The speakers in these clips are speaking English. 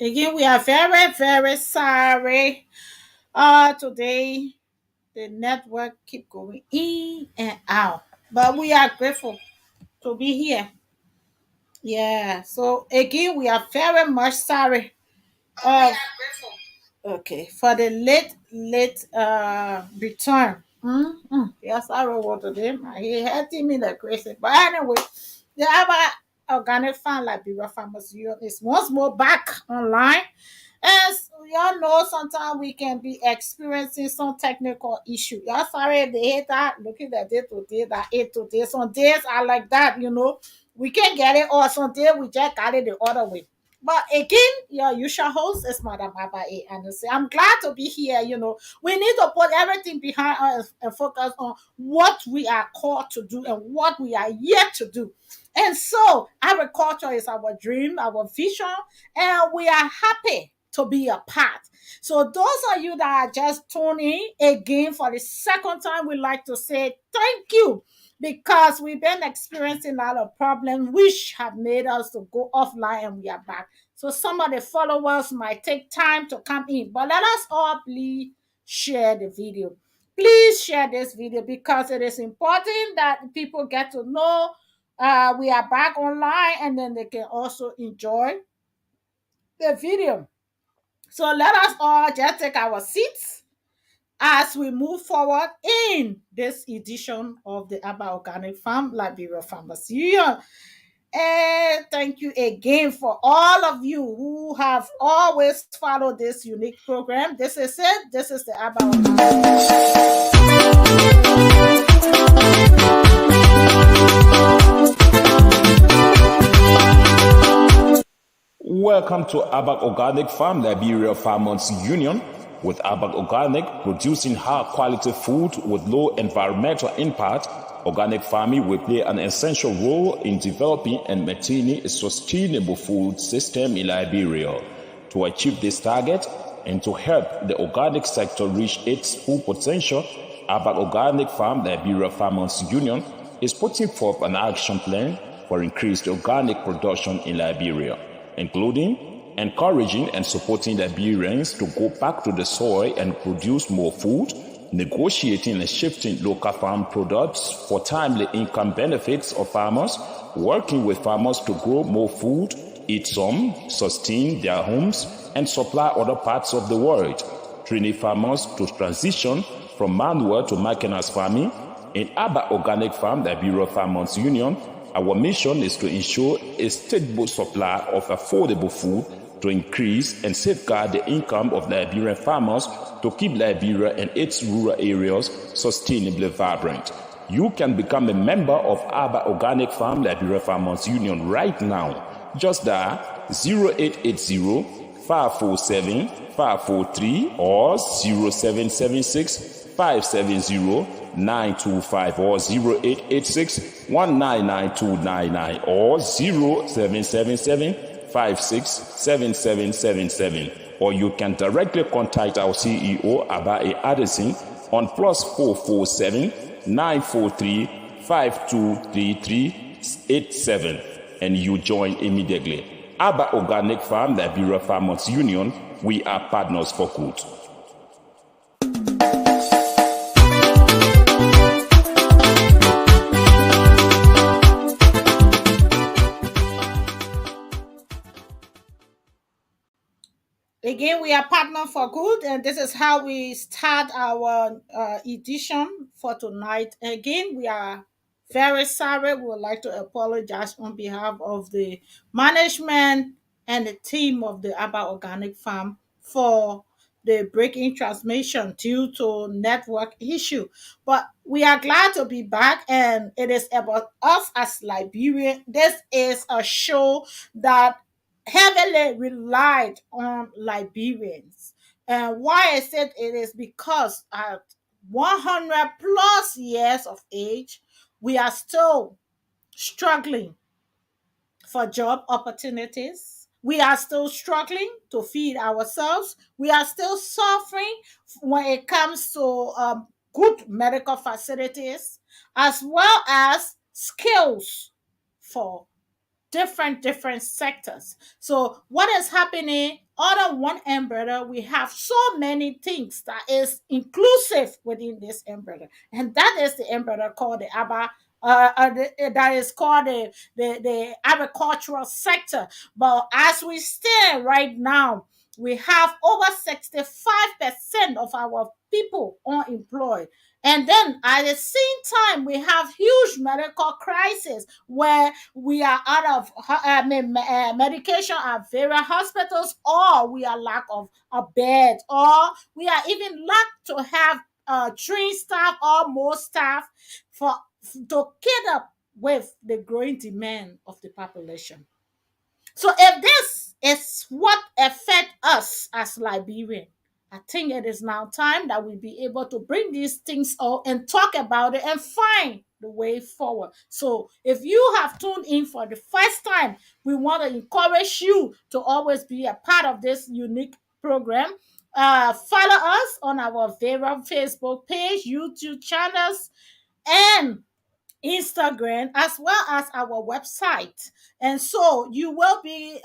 Again, we are very, very sorry. Today the network keep going in and out, but we are grateful to be here. Yeah. So again, we are very much sorry. Uh, okay, for the late return. Yes, I wrote today. He hurting me like crazy. But anyway, the other organic farm Liberia Farmers Union is once more back online. As y'all know, sometimes we can be experiencing some technical issue. Y'all sorry they hate that. Looking at it today, that it today. Some days are like that. We can't get it, or some days we just got it the other way. But again, your usual host is Madam Abba A. Anderson. I'm glad to be here. We need to put everything behind us and focus on what we are called to do and what we are yet to do. And so, agriculture is our dream, our vision, and we are happy to be a part. So, those of you that are just tuning again for the second time, we like to say thank you because we've been experiencing a lot of problems which have made us to go offline and we are back. So some of the followers might take time to come in, but let us all please share the video. Please share this video because it is important that people get to know we are back online and then they can also enjoy the video. So let us all just take our seats as we move forward in this edition of the Abba Organic Farm Liberia Farmers Union. And thank you again for all of you who have always followed this unique program. This is it. This is the Abba Organic. Welcome to Abak Organic Farm Liberia Farmers Union. With Abak Organic producing high quality food with low environmental impact, organic farming will play an essential role in developing and maintaining a sustainable food system in Liberia. To achieve this target and to help the organic sector reach its full potential, Abak Organic Farm Liberia Farmers Union is putting forth an action plan for increased organic production in Liberia, including encouraging and supporting Liberians to go back to the soil and produce more food, negotiating and shifting local farm products for timely income benefits of farmers, working with farmers to grow more food, eat some, sustain their homes, and supply other parts of the world, training farmers to transition from manual to mechanized farming. In Abba Organic Farm Liberia Farmers Union, our mission is to ensure a stable supply of affordable food to increase and safeguard the income of Liberian farmers to keep Liberia and its rural areas sustainably vibrant. You can become a member of Abba Organic Farm Liberia Farmers Union right now. Just dial 0880 547 543 or 0776 570 925 or 0886 199299 or 0777 567777, or you can directly contact our CEO Abae Addison on +447 943 523387 and you join immediately. Abba Organic Farm Liberia Farmers Union, we are partners for good. Again, we are partner for good, and this is how we start our edition for tonight. Again, we are very sorry. We would like to apologize on behalf of the management and the team of the Abba Organic Farm for the breaking transmission due to network issue. But we are glad to be back, and it is about us as Liberian. This is a show that heavily relied on Liberians. And why I said it is because at 100 plus years of age, we are still struggling for job opportunities. We are still struggling to feed ourselves. We are still suffering when it comes to good medical facilities, as well as skills for different sectors. So what is happening under one umbrella, we have so many things that is inclusive within this umbrella, and that is the umbrella called the ABBA. That is called the agricultural sector. But as we stand right now, we have over 65% of our people unemployed. And then at the same time, we have huge medical crisis where we are out of medication at various hospitals, or we are lack of a bed, or we are even lack to have trained staff or more staff for to cater with the growing demand of the population. So if this is what affect us as Liberian, I think it is now time that we be able to bring these things out and talk about it and find the way forward. So if you have tuned in for the first time, we want to encourage you to always be a part of this unique program. Follow us on our various Facebook page, YouTube channels, and Instagram, as well as our website. And so you will be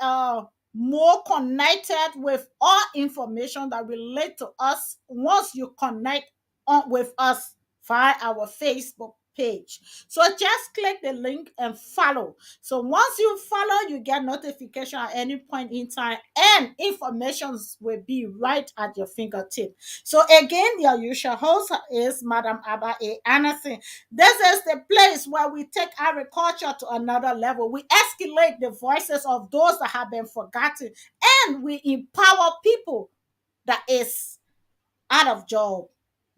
more connected with all information that relate to us once you connect on with us via our Facebook page. So just click the link and follow. So once you follow, you get notification at any point in time, and information will be right at your fingertip. So again, your usual host is Madam Abba A. Anderson. This is the place where we take agriculture to another level. We escalate the voices of those that have been forgotten, and we empower people that is out of job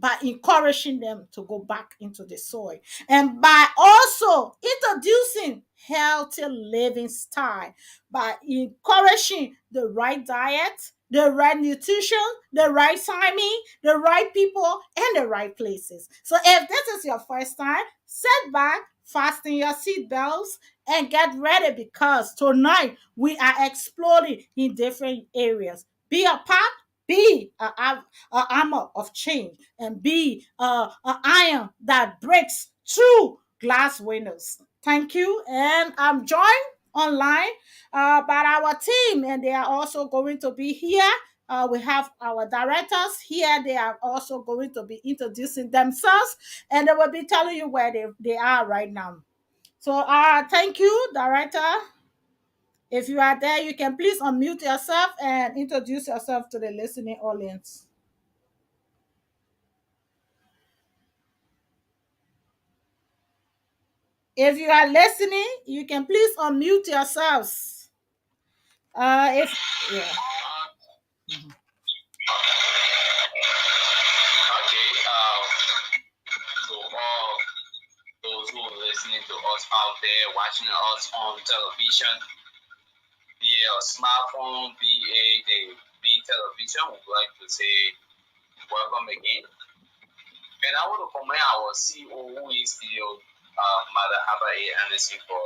by encouraging them to go back into the soil, and by also introducing healthy living style by encouraging the right diet, the right nutrition, the right timing, the right people, and the right places. So if this is your first time, sit back, fasten your seatbelts, and get ready, because tonight we are exploring in different areas. Be a part, be a armor of change, and be an iron that breaks through glass windows. Thank you. And I'm joined online by our team, and they are also going to be here. We have our directors here. They are also going to be introducing themselves, and they will be telling you where they are right now. So thank you, director. If you are there, you can please unmute yourself and introduce yourself to the listening audience. If you are listening, you can please unmute yourselves. If yeah, Okay, so all those who are listening to us out there, watching us on television, be it a smartphone, be it a being television, would like to say welcome again. And I want to commend our CEO, who is still Mother Haba A. Anderson, for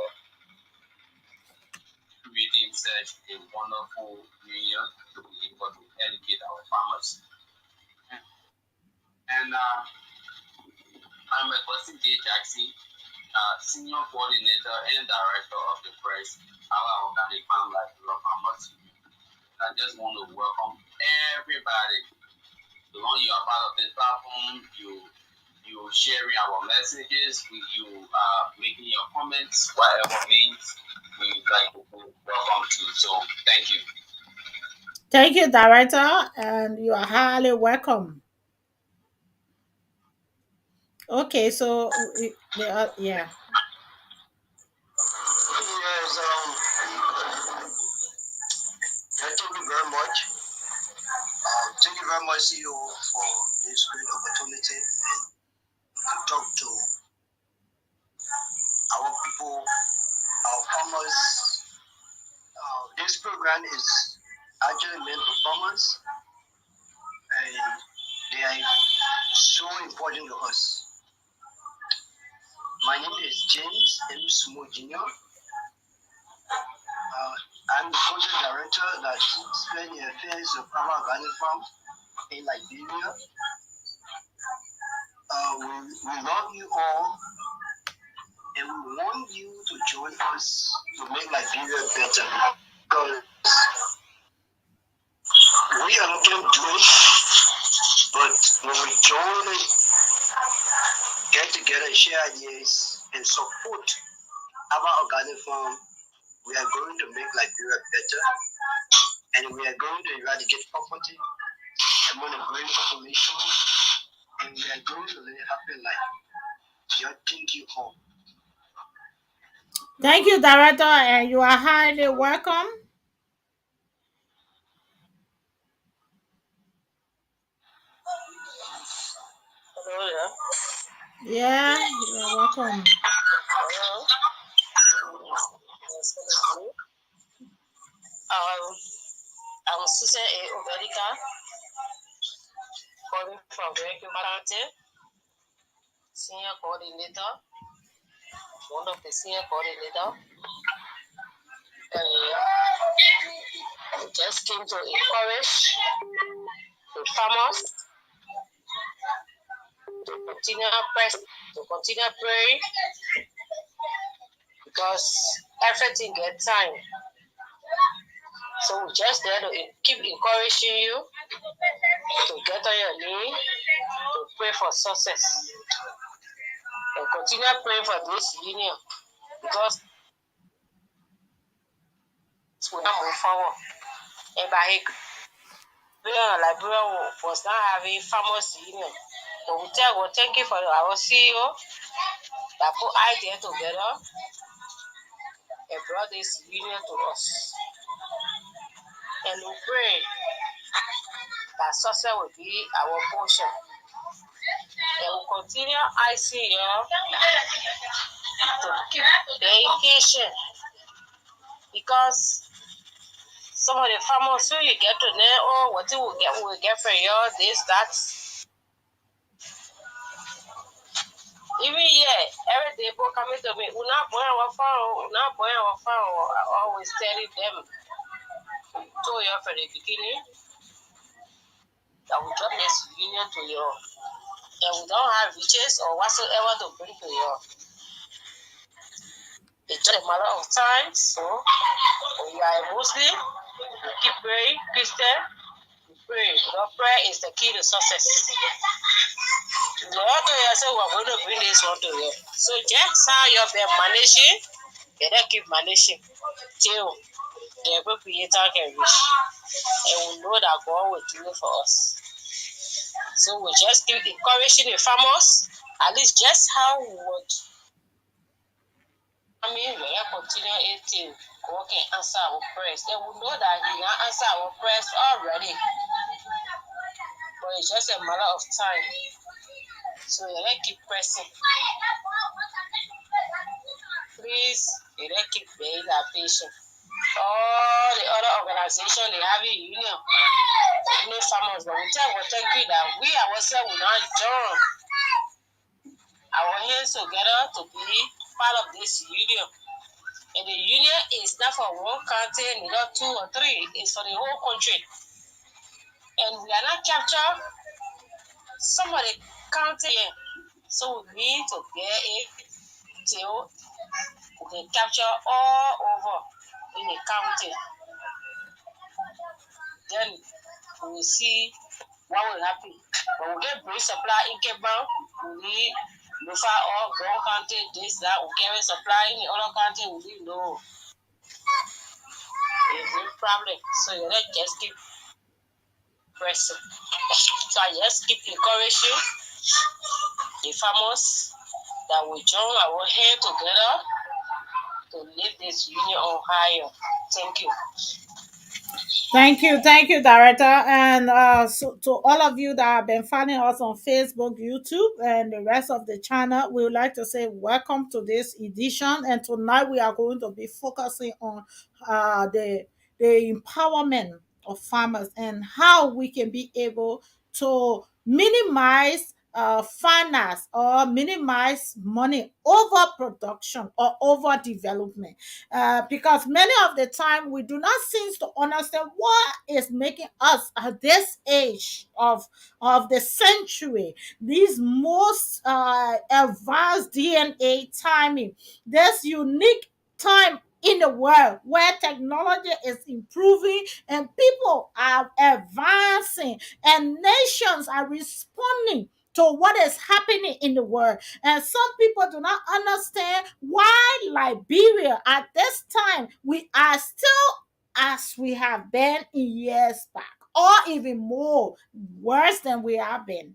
creating such a wonderful union to be able to educate our farmers. And I'm requesting J. Jackson, Senior Coordinator and Director of the Press, our Organic Farm Liberia Farmers. I just want to welcome everybody. The long you are part of this platform, you sharing our messages, you making your comments, whatever means, we would like to welcome to. So thank you. thank you, director, and you are highly welcome. Okay, so yeah. Yes, thank you very much. Thank you very much, CEO, for this great opportunity to talk to our people, our farmers. This program is actually meant for farmers, and they are so important to us. My name is James M. Sumo Jr. I'm the project director that spent the affairs of our organic farm in Liberia. We love you all, and we want you to join us to make Liberia better. Because we are not going to do it, but when we join it, get together, share ideas, and support our organic farm, we are going to make Liberia better, and we are going to eradicate poverty among the growing population, and we are going to live a happy life. Thank you all. Thank you, Director, and you are highly welcome. Hello, yeah. Yeah, you are welcome. Hello. Yes, hello. I'm Susan A. Obedika, calling from Great County, senior coordinator, one of the senior coordinator. We just came to encourage the farmers to continue press, to continue praying because everything gets time. So we just there to keep encouraging you to get on your knee, to pray for success, and continue praying for this union because we have move forward. And by Liberia was not having farmers union. But we thank you for our CEO that put idea together and brought this union to us. And we pray that success will be our portion. And we continue ICO to keep being patient because some of the farmers who you get to know, oh, what you will get from you, this, that. Even here, every day people coming to me, we're not buying our farm, we're not buying our farm. I always telling them, told you from the beginning, that we drop this union to you. And we don't have riches or whatsoever to bring to you. It's just a matter of time. So, we are a Muslim, we keep praying, Christian, we pray. Your prayer is the key to success. Lord, so we're going to bring this one to you. So, just how you have been managing, you don't keep managing till the creator can reach. And we know that God will do it for us. So we just keep encouraging the farmers, at least just how we would. I mean, we are continue eating, God can answer our prayers. And we know that He can answer our prayers already. But it's just a matter of time. So you let keep pressing. Please, you let keep being that patient. All the other organizations, they have a union. Only farmers, but we thank you that we ourselves will not join our hands together to be part of this union. And the union is not for one county, not two or three, it's for the whole country. And we are not captured some of the county here. So we need to get it till we can capture all over in the county. Then we will see what will happen. But we get bring supply in Cape Town, we need local all grown county, this, that, we carry supply in the other county, we need no. It's no problem. So you let just keep pressing. So I just keep encouraging the farmers that we join our hand together to lift this union on higher. Thank you. Thank you, Director. And so to all of you that have been finding us on Facebook, YouTube, and the rest of the channel, we would like to say welcome to this edition. And tonight we are going to be focusing on the empowerment of farmers and how we can be able to minimize finance or minimize money over production or over development, because many of the time we do not seem to understand what is making us at this age of the century, these most advanced DNA timing, this unique time in the world where technology is improving and people are advancing and nations are responding to what is happening in the world. And some people do not understand why Liberia at this time we are still as we have been in years back, or even more worse than we have been.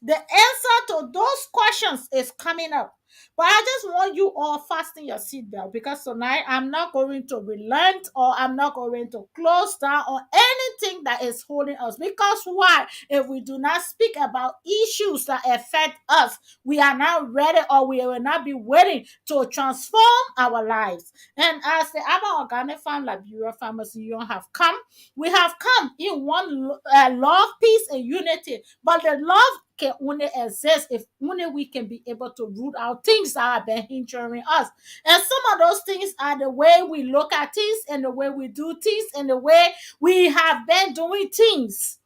The answer to those questions is coming up. But I just want you all fasten your seatbelt because tonight I'm not going to relent or I'm not going to close down on anything that is holding us. Because why? If we do not speak about issues that affect us, we are not ready or we will not be waiting to transform our lives. And as the Abba Organic Farm Liberia Farmers Union have come, we have come in one love, peace, and unity. But the love can only exist if only we can be able to root out things that have been hindering us. And some of those things are the way we look at things and the way we do things and the way we have been doing things.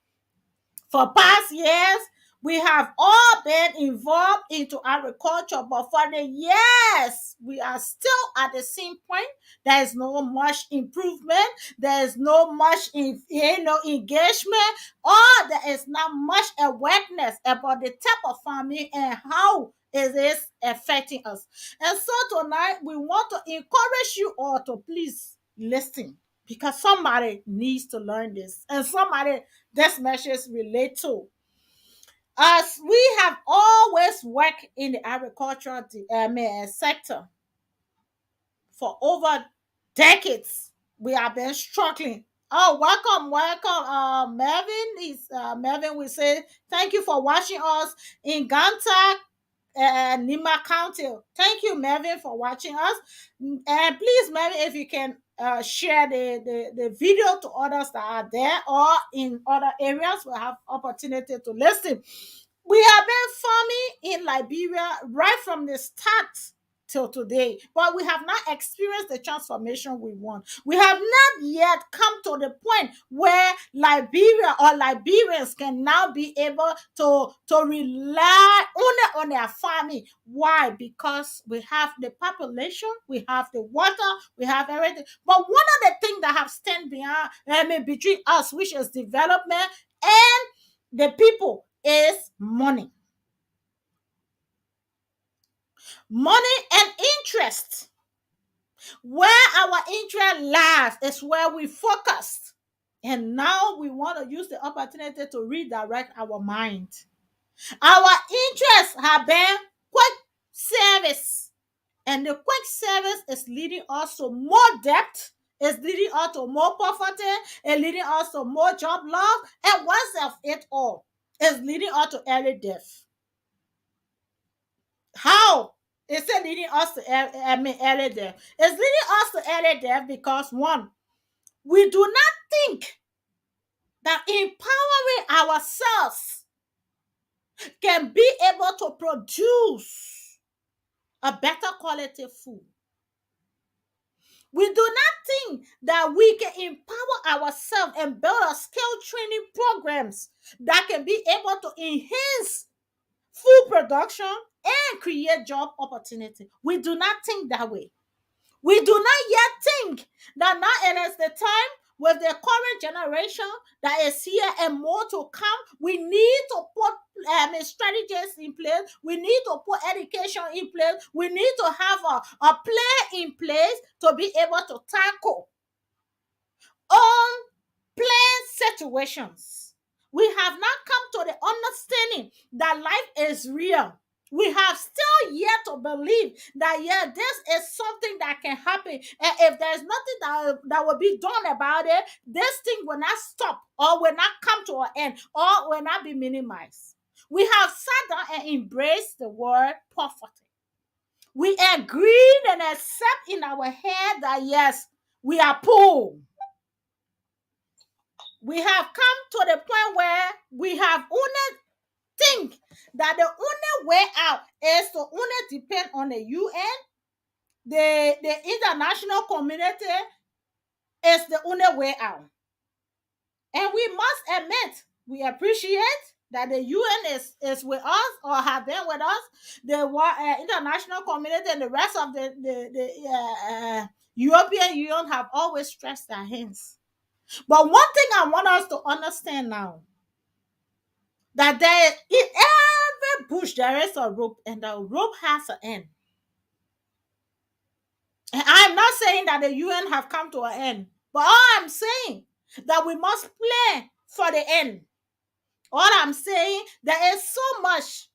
For past years, we have all been involved into agriculture, but for the years, we are still at the same point. There is no much improvement. There is no much engagement, or there is not much awareness about the type of farming and how it is affecting us. And so tonight, we want to encourage you all to please listen because somebody needs to learn this and somebody this message relate to. As we have always worked in the agricultural sector for over decades, we have been struggling. Oh, welcome, welcome, Melvin. Is Melvin will say thank you for watching us in Ganta, Nima County. Thank you, Melvin, for watching us. And please, Melvin, if you can share the video to others that are there or in other areas, will have opportunity to listen. We have been farming in Liberia right from the start till today, but we have not experienced the transformation we want. We have not yet come to the point where Liberia or Liberians can now be able to rely only on their farming. Why? Because we have the population, we have the water, we have everything. But one of the things that have stand behind, between us, which is development and the people, is money. Money and interest. Where our interest lies is where we focus. And now we want to use the opportunity to redirect our mind. Our interests have been quick service. And the quick service is leading us to more debt, is leading us to more poverty, and leading us to more job loss. And worst of it all, is leading us to early death. How is it leading us to early death? It's leading us to early death because one, we do not think that empowering ourselves can be able to produce a better quality food. We do not think that we can empower ourselves and build a skill training programs that can be able to enhance food production and create job opportunity. We do not think that way. We do not yet think that now it is the time with the current generation that is here and more to come. We need to put strategies in place. We need to put education in place. We need to have a plan in place to be able to tackle unplanned situations. We have not come to the understanding that life is real. We have still yet to believe that, yeah, this is something that can happen. And if there's nothing that will be done about it, this thing will not stop or will not come to an end or will not be minimized. We have sat down and embraced the word poverty. We agreed and accept in our head that, yes, we are poor. We have come to the point where we have only think that the only way out is to only depend on the UN, the international community is the only way out. And we must admit, we appreciate that the UN is with us or have been with us. The international community and the rest of the European Union have always stretched their hands. But one thing I want us to understand now, that there in every bush there is a rope, and the rope has an end. And I'm not saying that the UN have come to an end, but all I'm saying that we must plan for the end. All I'm saying, there is so much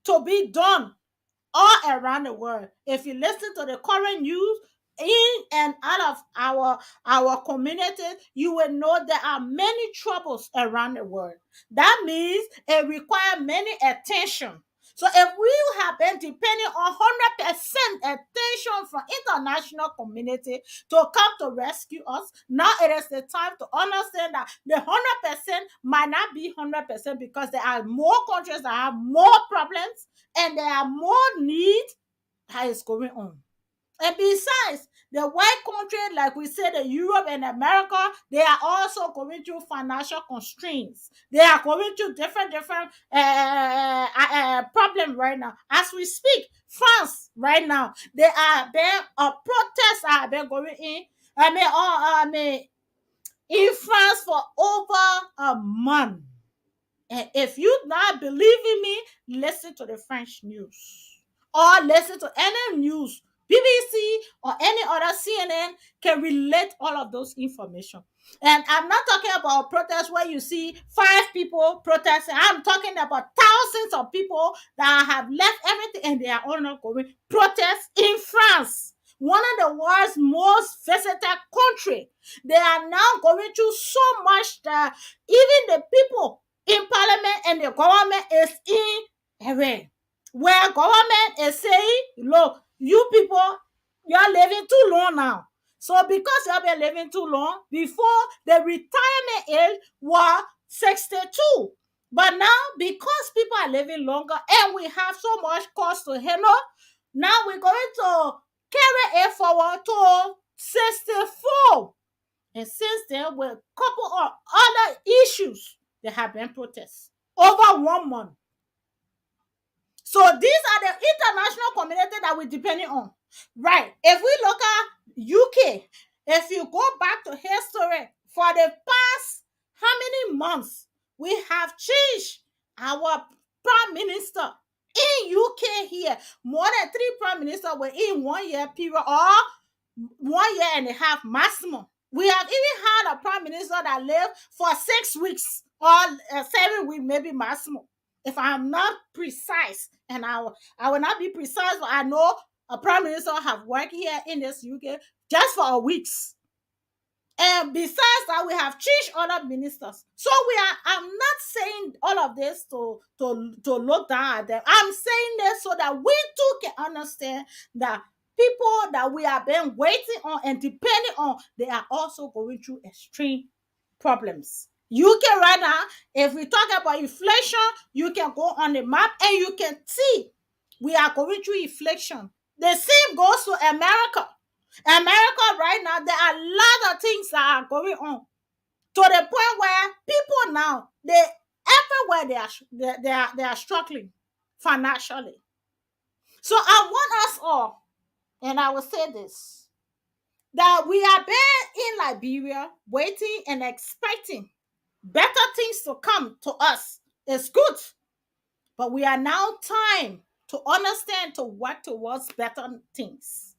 to be done all around the world. If you listen to the current news in and out of our community, you will know there are many troubles around the world. That means it requires many attention. So if we have been depending on 100% attention from international community to come to rescue us, now it is the time to understand that the 100% might not be 100% because there are more countries that have more problems and there are more needs that is going on. And besides, the white country, like we said, the Europe and America, they are also going through financial constraints. They are going through different problems right now. As we speak, France right now, they are there. A protest have been going in. In France for over a month. And if you not believe in me, listen to the French news or listen to any news, BBC or any other CNN can relate all of those information. And I'm not talking about protests where you see 5 people protesting. I'm talking about thousands of people that have left everything and they are all not going protest in France, one of the world's most visited country. They are now going through so much that even the people in parliament and the government is in array, where government is saying, look, you people, you're living too long now. So because you've been living too long, before the retirement age was 62. But now, because people are living longer and we have so much cost to handle, now we're going to carry it forward to 64. And since then, with a couple of other issues, there have been protests over 1 month. So these are the international community that we're depending on. Right. If we look at UK, if you go back to history, for the past how many months we have changed our prime minister in UK here. More than 3 prime ministers were in 1 year period or 1 year and a half maximum. We have even had a prime minister that lived for 6 weeks or 7 weeks, maybe maximum. If I'm not precise, and I will not be precise, but I know a prime minister have worked here in this UK just for a weeks. And besides that, we have changed other ministers. So I'm not saying all of this to look down at them. I'm saying this so that we too can understand that people that we have been waiting on and depending on, they are also going through extreme problems. UK right now, if we talk about inflation, you can go on the map and you can see we are going through inflation. The same goes to America. America right now, there are a lot of things that are going on to the point where people now, they everywhere they are struggling financially. So I want us all, and I will say this, that we are there in Liberia waiting and expecting better things to come to us. It's good, but we are now time to understand to work towards better things.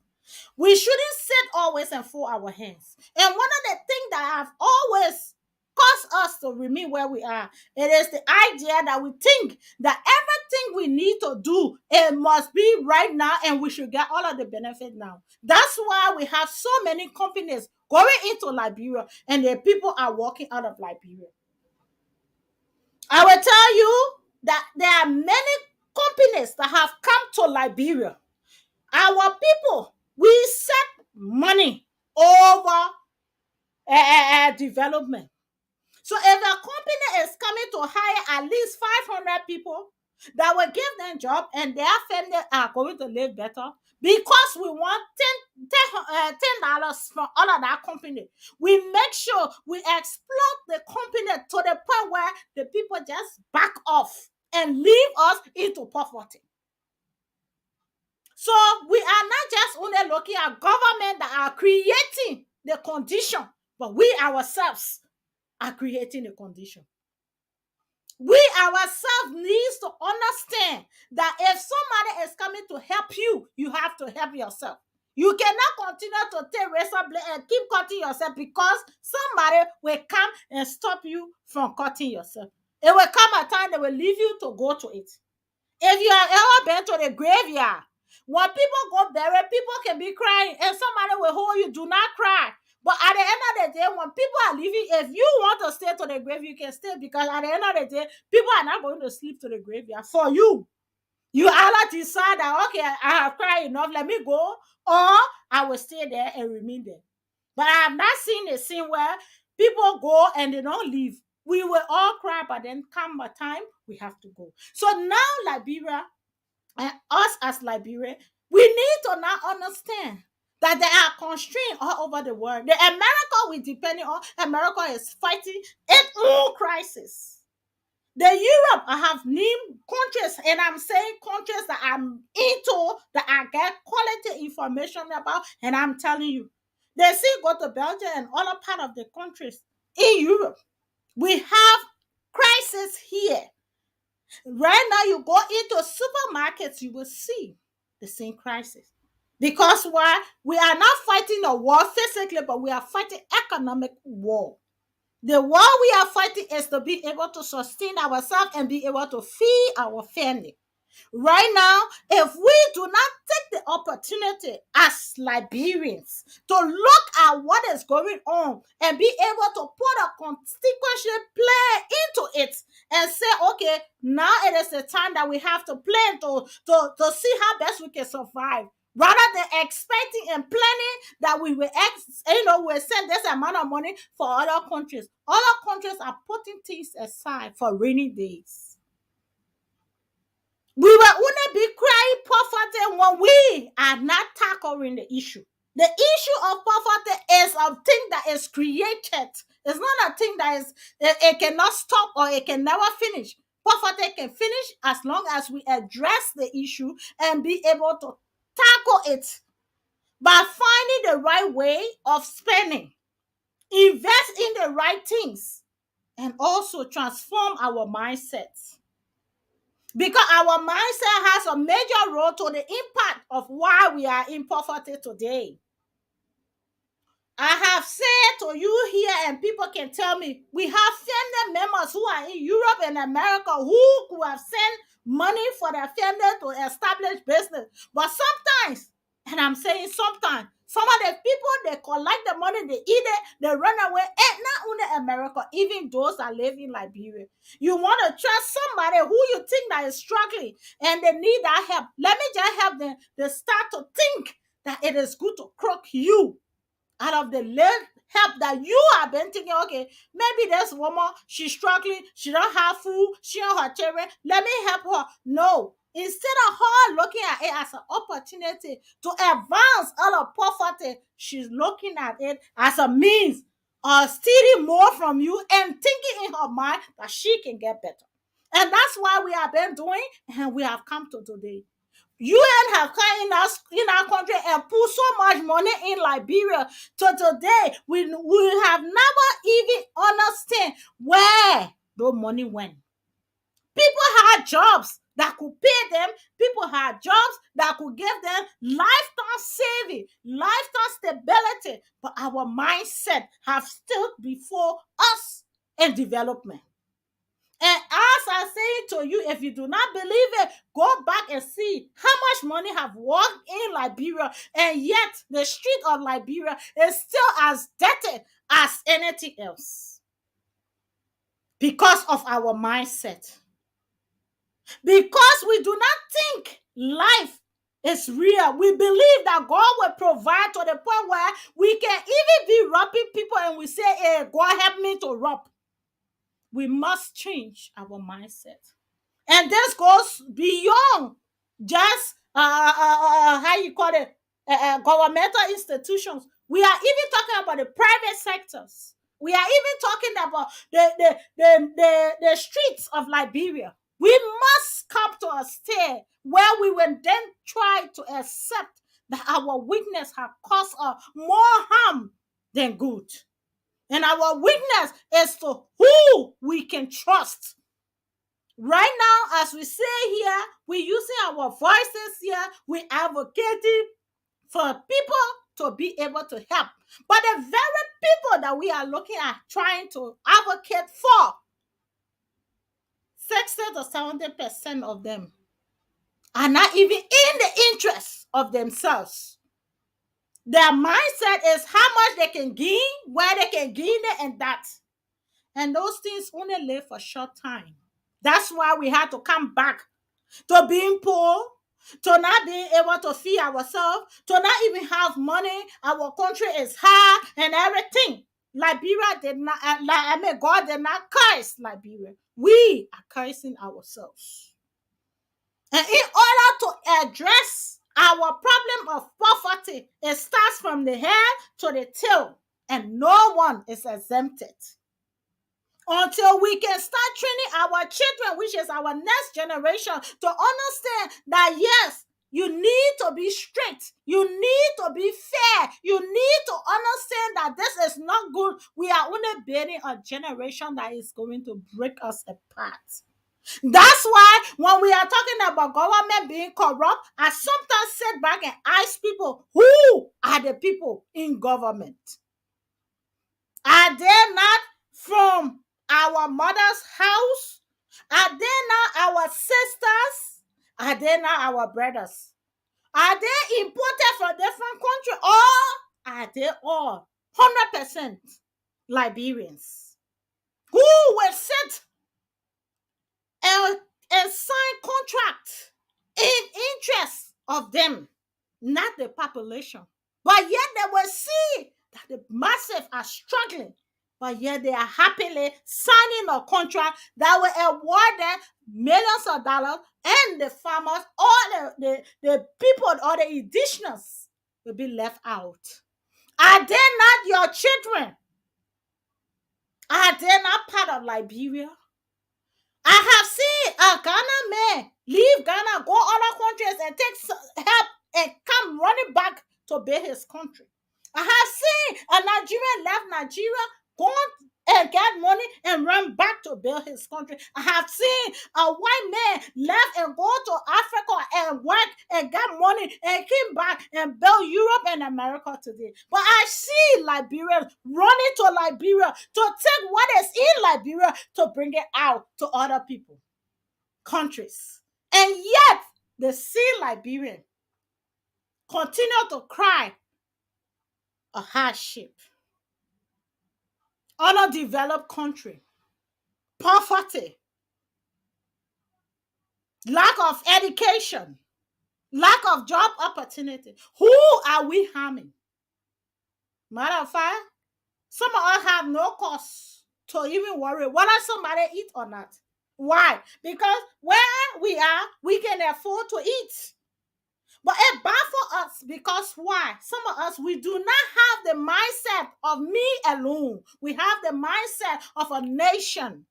We shouldn't sit always and fold our hands. And one of the things that have always caused us to remain where we are, it is the idea that we think that everything we need to do, it must be right now and we should get all of the benefit now. That's why we have so many companies going into Liberia and the people are walking out of Liberia. I will tell you that there are many companies that have come to Liberia. Our people, we set money over development. So if a company is coming to hire at least 500 people, that will give them job and their family are going to live better because we want $10 from all of that company. We make sure we exploit the company to the point where the people just back off and leave us into poverty. So we are not just only looking at government that are creating the condition, but we ourselves are creating the condition. We ourselves needs to understand that if somebody is coming to help you, you have to help yourself. You cannot continue to take razor blade and keep cutting yourself because somebody will come and stop you from cutting yourself. It will come a time they will leave you to go to it. If you have ever been to the graveyard, when people go bury, people can be crying and somebody will hold you. Do not cry. But at the end of the day, when people are leaving, if you want to stay to the grave, you can stay because at the end of the day, people are not going to sleep to the graveyard for you. You either decide that, okay, I have cried enough, let me go, or I will stay there and remain there. But I have not seen a scene where people go and they don't leave. We will all cry, but then come a time we have to go. So now Liberia and us as Liberia, we need to now understand that there are constraints all over the world. The America we depending on, America is fighting its own crisis. The Europe, I have named countries, and I'm saying countries that I'm into, that I get quality information about, and I'm telling you, they still go to Belgium and other part of the countries in Europe. We have crisis here. Right now, you go into supermarkets, you will see the same crisis. Because why? We are not fighting a war physically, but we are fighting economic war. The war we are fighting is to be able to sustain ourselves and be able to feed our family. Right now, if we do not take the opportunity as Liberians to look at what is going on and be able to put a consequential plan into it and say, okay, now it is the time that we have to plan to see how best we can survive. Rather than expecting and planning that we will, will send this amount of money for other countries. Other countries are putting things aside for rainy days. We will only be crying poverty when we are not tackling the issue. The issue of poverty is a thing that is created. It's not a thing that is it cannot stop or it can never finish. Poverty can finish as long as we address the issue and be able to tackle it by finding the right way of spending, invest in the right things, and also transform our mindsets. Because our mindset has a major role to the impact of why we are in poverty today. I have said to you here, and people can tell me, we have family members who are in Europe and America who could have sent money for their family to establish business. But sometimes, and I'm saying sometimes, some of the people, they collect the money, they eat it, they run away, and not only America, even those that live in Liberia. You want to trust somebody who you think that is struggling and they need that help. Let me just help them. They start to think that it is good to croak you out of the little help that you have been thinking, okay, maybe this woman, she's struggling, she don't have food, she and her children, let me help her. No. Instead of her looking at it as an opportunity to advance out of poverty, she's looking at it as a means of stealing more from you and thinking in her mind that she can get better. And that's why we have been doing, and we have come to today. UN have come in our country and put so much money in Liberia. To today, we have never even understand where the money went. People had jobs that could pay them. People had jobs that could give them lifetime saving, lifetime stability. But our mindset have still before us in development. And as I say to you, if you do not believe it, go back and see how much money have walked in Liberia, and yet the street of Liberia is still as dirty as anything else because of our mindset. Because we do not think life is real. We believe that God will provide to the point where we can even be robbing people and we say, hey, God help me to rob. We must change our mindset. And this goes beyond just how you call it, governmental institutions. We are even talking about the private sectors. We are even talking about the streets of Liberia. We must come to a state where we will then try to accept that our weakness has caused us more harm than good. And our weakness is to who we can trust. Right now, as we say here, we're using our voices here, we're advocating for people to be able to help. But the very people that we are looking at trying to advocate for, 60 to 70% of them are not even in the interest of themselves. Their mindset is how much they can gain, where they can gain it, and that. And those things only live for a short time. That's why we had to come back to being poor, to not being able to feed ourselves, to not even have money. Our country is high and everything. Liberia did not, God did not curse Liberia. We are cursing ourselves. And in order to address our problem of poverty, it starts from the head to the tail, and no one is exempted until we can start training our children, which is our next generation, to understand that yes, you need to be strict, you need to be fair, you need to understand that this is not good. We are only building a generation that is going to break us apart. That's why when we are talking about government being corrupt, I sometimes sit back and ask people, who are the people in government? Are they not from our mother's house? Are they not our sisters? Are they not our brothers? Are they imported from different countries? Or are they all 100% Liberians? Who will sit and, and sign contract in interest of them, not the population? But yet they will see that the masses are struggling. But yet they are happily signing a contract that will award them millions of dollars, and the farmers, all the people, all the indigenous will be left out. Are they not your children? Are they not part of Liberia? I have seen a Ghana man leave Ghana, go other countries and take help and come running back to build his country. I have seen a Nigerian left Nigeria, go and get money and run back to build his country. I have seen a white man left and go to Africa and work and get money and came back and build Europe and America today. But I see Liberians running to Liberia to take what is in Liberia to bring it out to other people, countries. And yet, the see Liberian continue to cry a hardship. Underdeveloped country, poverty, lack of education, lack of job opportunity. Who are we harming? Matter of fact, some of us have no cause to even worry whether somebody eat or not. Why? Because where we are, we can afford to eat. But it baffles us because why? Some of us, we do not have the mindset of me alone. We have the mindset of a nation.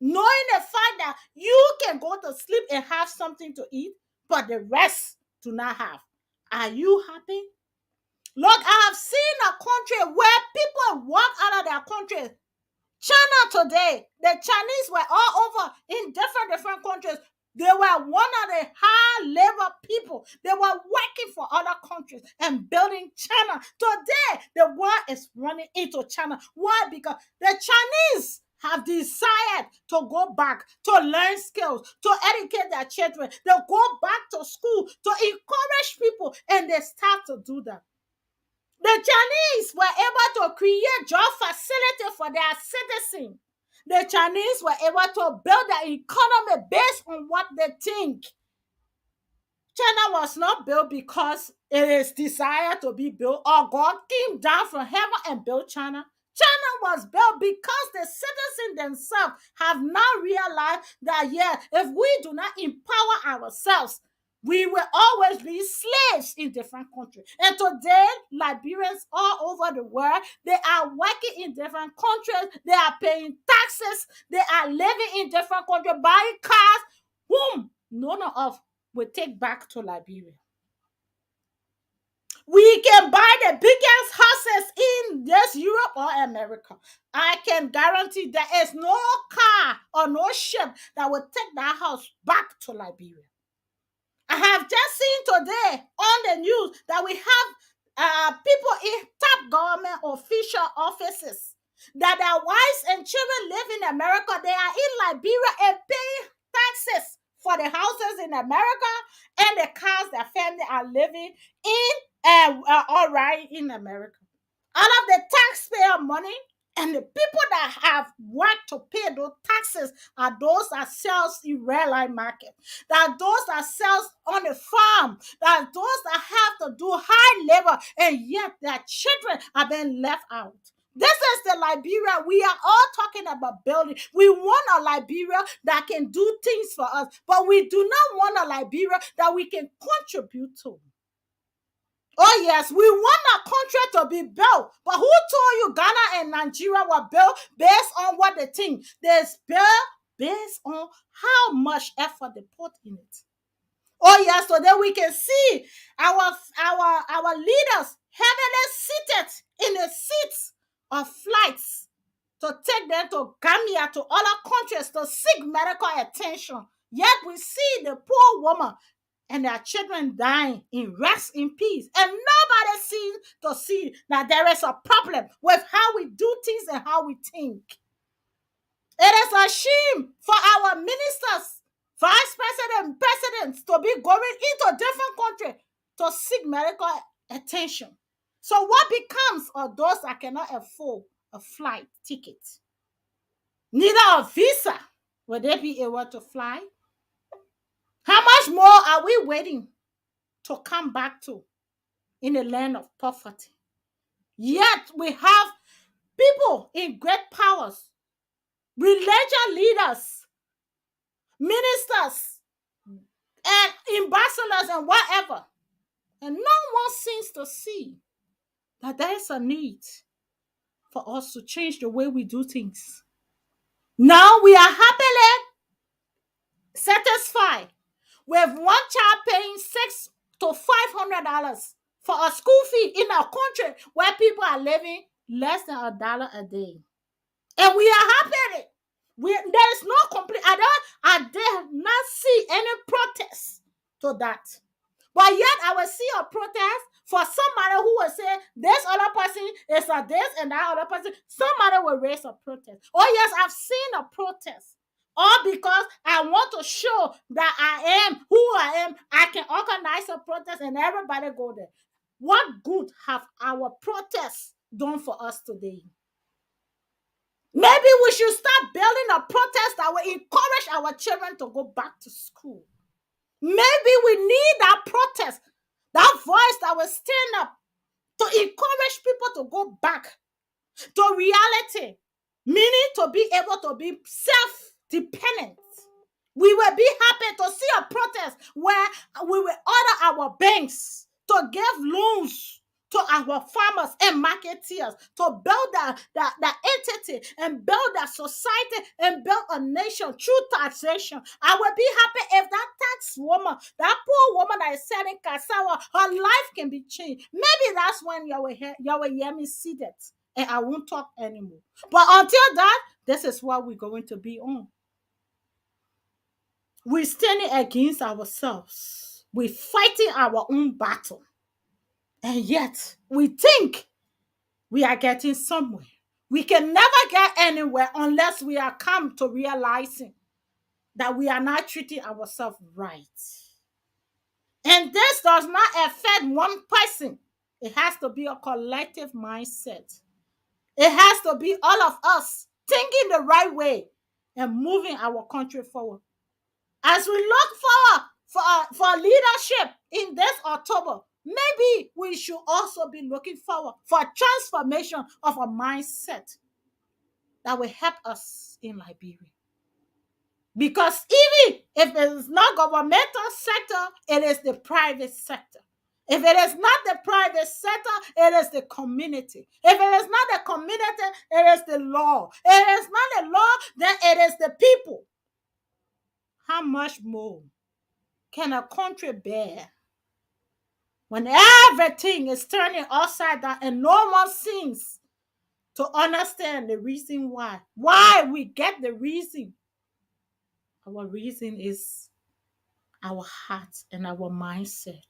Knowing the fact that you can go to sleep and have something to eat, but the rest do not have. Are you happy? Look, I have seen a country where people walk out of their country. China today, the Chinese were all over in different countries. They were one of the high labor people. They were working for other countries and building China. Today, the world is running into China. Why? Because the Chinese have decided to go back to learn skills, to educate their children. They go back to school to encourage people, and they start to do that. The Chinese were able to create job facility for their citizens. The Chinese were able to build their economy based on what they think. China was not built because it is desired to be built, or God came down from heaven and built China. China was built because the citizens themselves have now realized that, yeah, if we do not empower ourselves, we will always be slaves in different countries. And today, Liberians all over the world, they are working in different countries. They are paying taxes. They are living in different countries, buying cars, whom none of will take back to Liberia. We can buy the biggest houses in this Europe or America. I can guarantee there is no car or no ship that will take that house back to Liberia. I have just seen today on the news that we have people in top government official offices that their wives and children live in America. They are in Liberia and paying taxes for the houses in America and the cars their family are living in all right in America. Out of the taxpayer money, and the people that have worked to pay those taxes are those that sells in red line market, that those that sells on the farm, that those that have to do hard labor, and yet their children are being left out. This is the Liberia we are all talking about building. We want a Liberia that can do things for us, but we do not want a Liberia that we can contribute to. Oh, yes, we want our country to be built. But who told you Ghana and Nigeria were built based on what they think? There's built based on how much effort they put in it. Oh, yes, so then we can see our leaders heavily seated in the seats of flights to take them to Gambia, to other countries to seek medical attention. Yet we see the poor woman and their children dying in rest in peace. And nobody seems to see that there is a problem with how we do things and how we think. It is a shame for our ministers, vice president, presidents to be going into different countries to seek medical attention. So what becomes of those that cannot afford a flight ticket? Neither a visa will they be able to fly? How much more are we waiting to come back to in the land of poverty? Yet we have people in great powers, religious leaders, ministers, and ambassadors, and whatever. And no one seems to see that there is a need for us to change the way we do things. Now we are happily satisfied with one child paying $600 to $500 for a school fee in a country where people are living less than $1 a day. And we are happy. There is no complete. I dare not see any protest to that. But yet I will see a protest for somebody who will say this other person is a this and that other person. Somebody will raise a protest. Oh yes, I've seen a protest. All because I want to show that I am who I am. I can organize a protest and everybody go there. What good have our protests done for us today? Maybe we should start building a protest that will encourage our children to go back to school. Maybe we need that protest, that voice that will stand up to encourage people to go back to reality, meaning to be able to be self-dependent. We will be happy to see a protest where we will order our banks to give loans to our farmers and marketeers to build the entity and build a society and build a nation through taxation. I will be happy if that tax woman, that poor woman that is selling cassava, her life can be changed. Maybe that's when you will hear me see that and I won't talk anymore. But until that, this is what we're going to be on. We're standing against ourselves. We're fighting our own battle. And yet, we think we are getting somewhere. We can never get anywhere unless we are come to realizing that we are not treating ourselves right. And this does not affect one person. It has to be a collective mindset. It has to be all of us thinking the right way and moving our country forward. As we look forward for leadership in this October, maybe we should also be looking forward for transformation of a mindset that will help us in Liberia. Because even if it is not governmental sector, it is the private sector. If it is not the private sector, it is the community. If it is not the community, it is the law. If it is not the law, then it is the people. How much more can a country bear when everything is turning upside down and no one seems to understand the reason why? Why we get the reason? Our reason is our hearts and our mindset.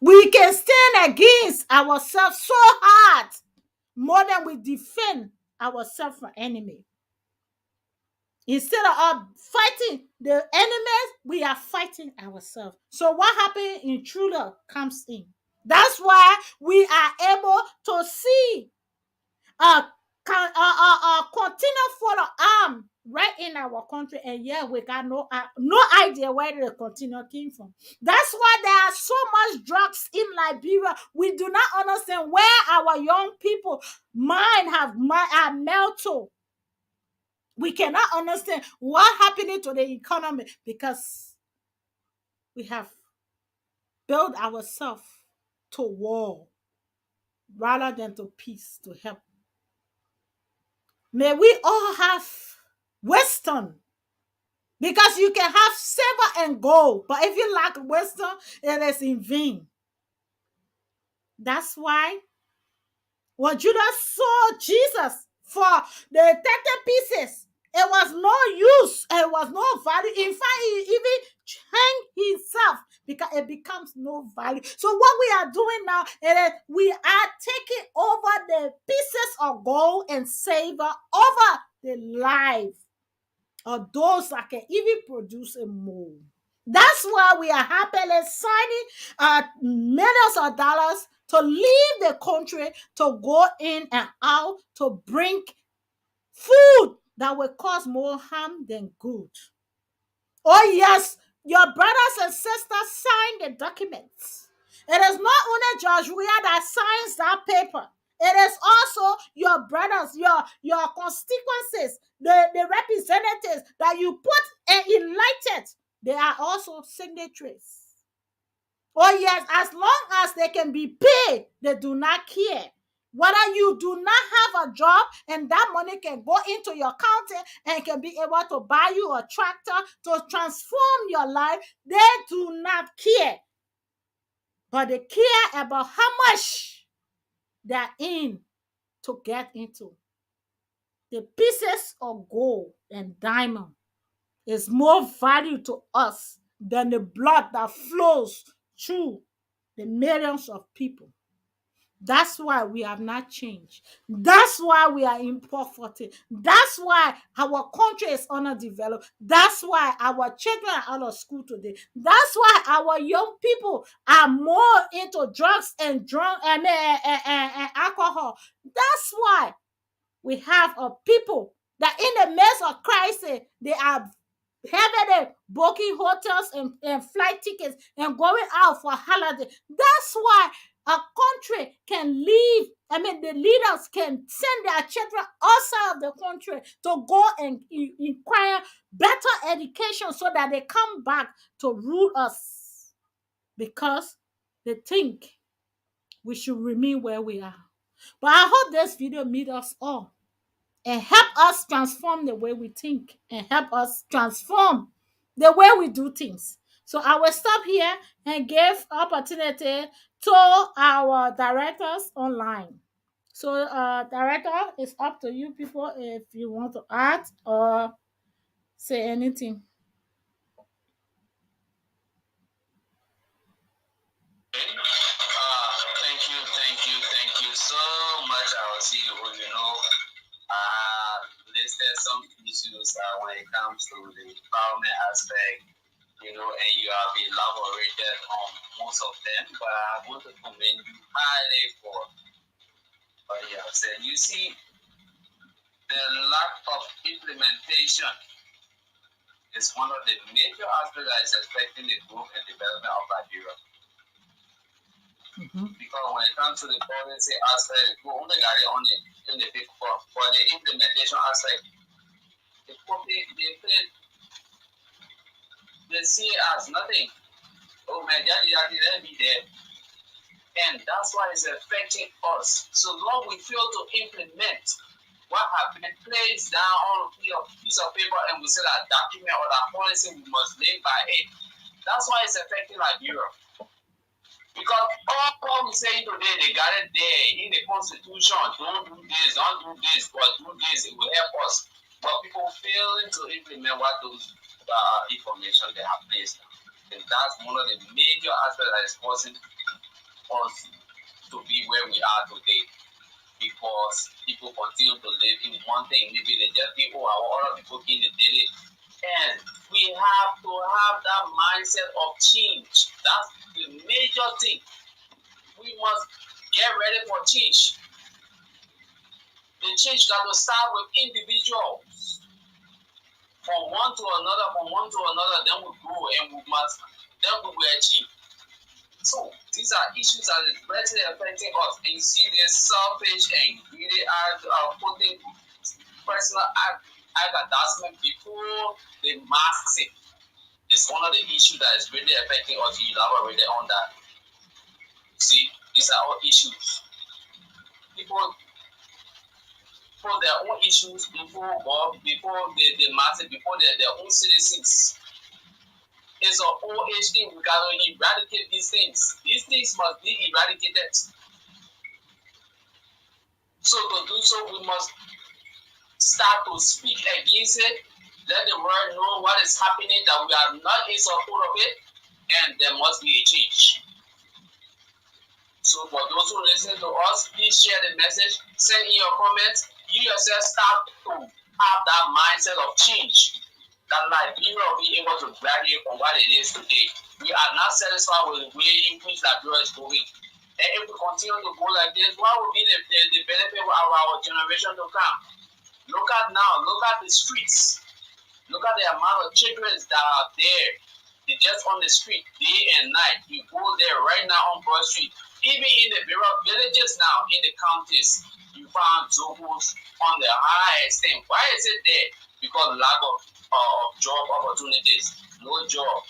We can stand against ourselves so hard more than we defend ourselves from enemy. Instead of fighting the enemies, we are fighting ourselves. So what happened? Intruder comes in. That's why we are able to see continue for the arm right in our country, and yeah, we got no idea where the continue came from. That's why there are so much drugs in Liberia. We do not understand where our young people mind are melted. We cannot understand what happening to the economy because we have built ourselves to war rather than to peace to help. May we all have wisdom, because you can have silver and gold, but if you lack wisdom, it is in vain. That's why when Judas saw Jesus for the 30 pieces, it was no use, it was no value. In fact, he even hanged himself because it becomes no value. So what we are doing now is we are taking over the pieces of gold and silver over the life of those that can even produce a mold. That's why we are happily signing millions of dollars to leave the country, to go in and out, to bring food that will cause more harm than good. Oh, yes, your brothers and sisters sign the documents. It is not only Judge Weir that signs that paper. It is also your brothers, your constituencies, the representatives that you put and elected. They are also signatories. Oh, yes, as long as they can be paid, they do not care. Whether you do not have a job and that money can go into your county and can be able to buy you a tractor to transform your life, they do not care. But they care about how much they're in to get into. The pieces of gold and diamond is more value to us than the blood that flows through the millions of people. That's why we have not changed. That's why we are in poverty. That's why our country is underdeveloped. That's why our children are out of school today. That's why our young people are more into drugs and and alcohol. That's why we have a people that in the midst of crisis, they are heavily booking hotels and flight tickets and going out for holiday. That's why a country can leave. The leaders can send their children outside of the country to go and inquire better education so that they come back to rule us, because they think we should remain where we are. But I hope this video meet us all and help us transform the way we think and help us transform the way we do things. So I will stop here and give opportunity to our directors online. So director, it's up to you people if you want to add or say anything. Thank you so much. I will see you. Listed some issues when it comes to the empowerment aspect, and you have elaborated on most of them. But I want to commend you highly for what you have said. You see, the lack of implementation is one of the major aspects that is affecting the growth and development of Liberia. Because when it comes to the policy aspect, we only got it on the paper. For the implementation aspect, they see it as nothing. Oh man, let be there. And that's why it's affecting us. So long we fail to implement what have been placed down on a piece of paper and we say that document or that policy we must live by it. That's why it's affecting Liberia. Because all what we say today, they got it there in the constitution. Don't do this, but do this, it will help us. But people failing to implement what those information they have placed. And that's one of the major aspects that is causing us to be where we are today. Because people continue to live in one thing. Maybe they just be, oh, our other people in the daily. And we have to have that mindset of change. That's the major thing. We must get ready for change. The change got to start with individuals. From one to another, then we grow and then we will achieve. So these are issues that is directly affecting us. And you see this selfish and greedy putting personal advancement before the massive. It's one of the issues that is really affecting us. You elaborate on that. See, these are all issues. People put their own issues before God, before the masses, before their own citizens. It's an old age thing. We got to eradicate these things. These things must be eradicated. So to do so, we must start to speak against it. Let the world know what is happening, that we are not in support of it, and there must be a change. So for those who listen to us, please share the message, send in your comments. You yourself start to have that mindset of change. That Liberia will be able to graduate from what it is today. We are not satisfied with the way in which Liberia is going. And if we continue to go like this, what will be the benefit of our generation to come? Look at now, look at the streets. Look at the amount of children that are there. They're just on the street day and night. You go there right now on Broad Street. Even in the villages now, in the counties, you find Zobos on the high extent. Why is it there? Because lack of job opportunities. No job.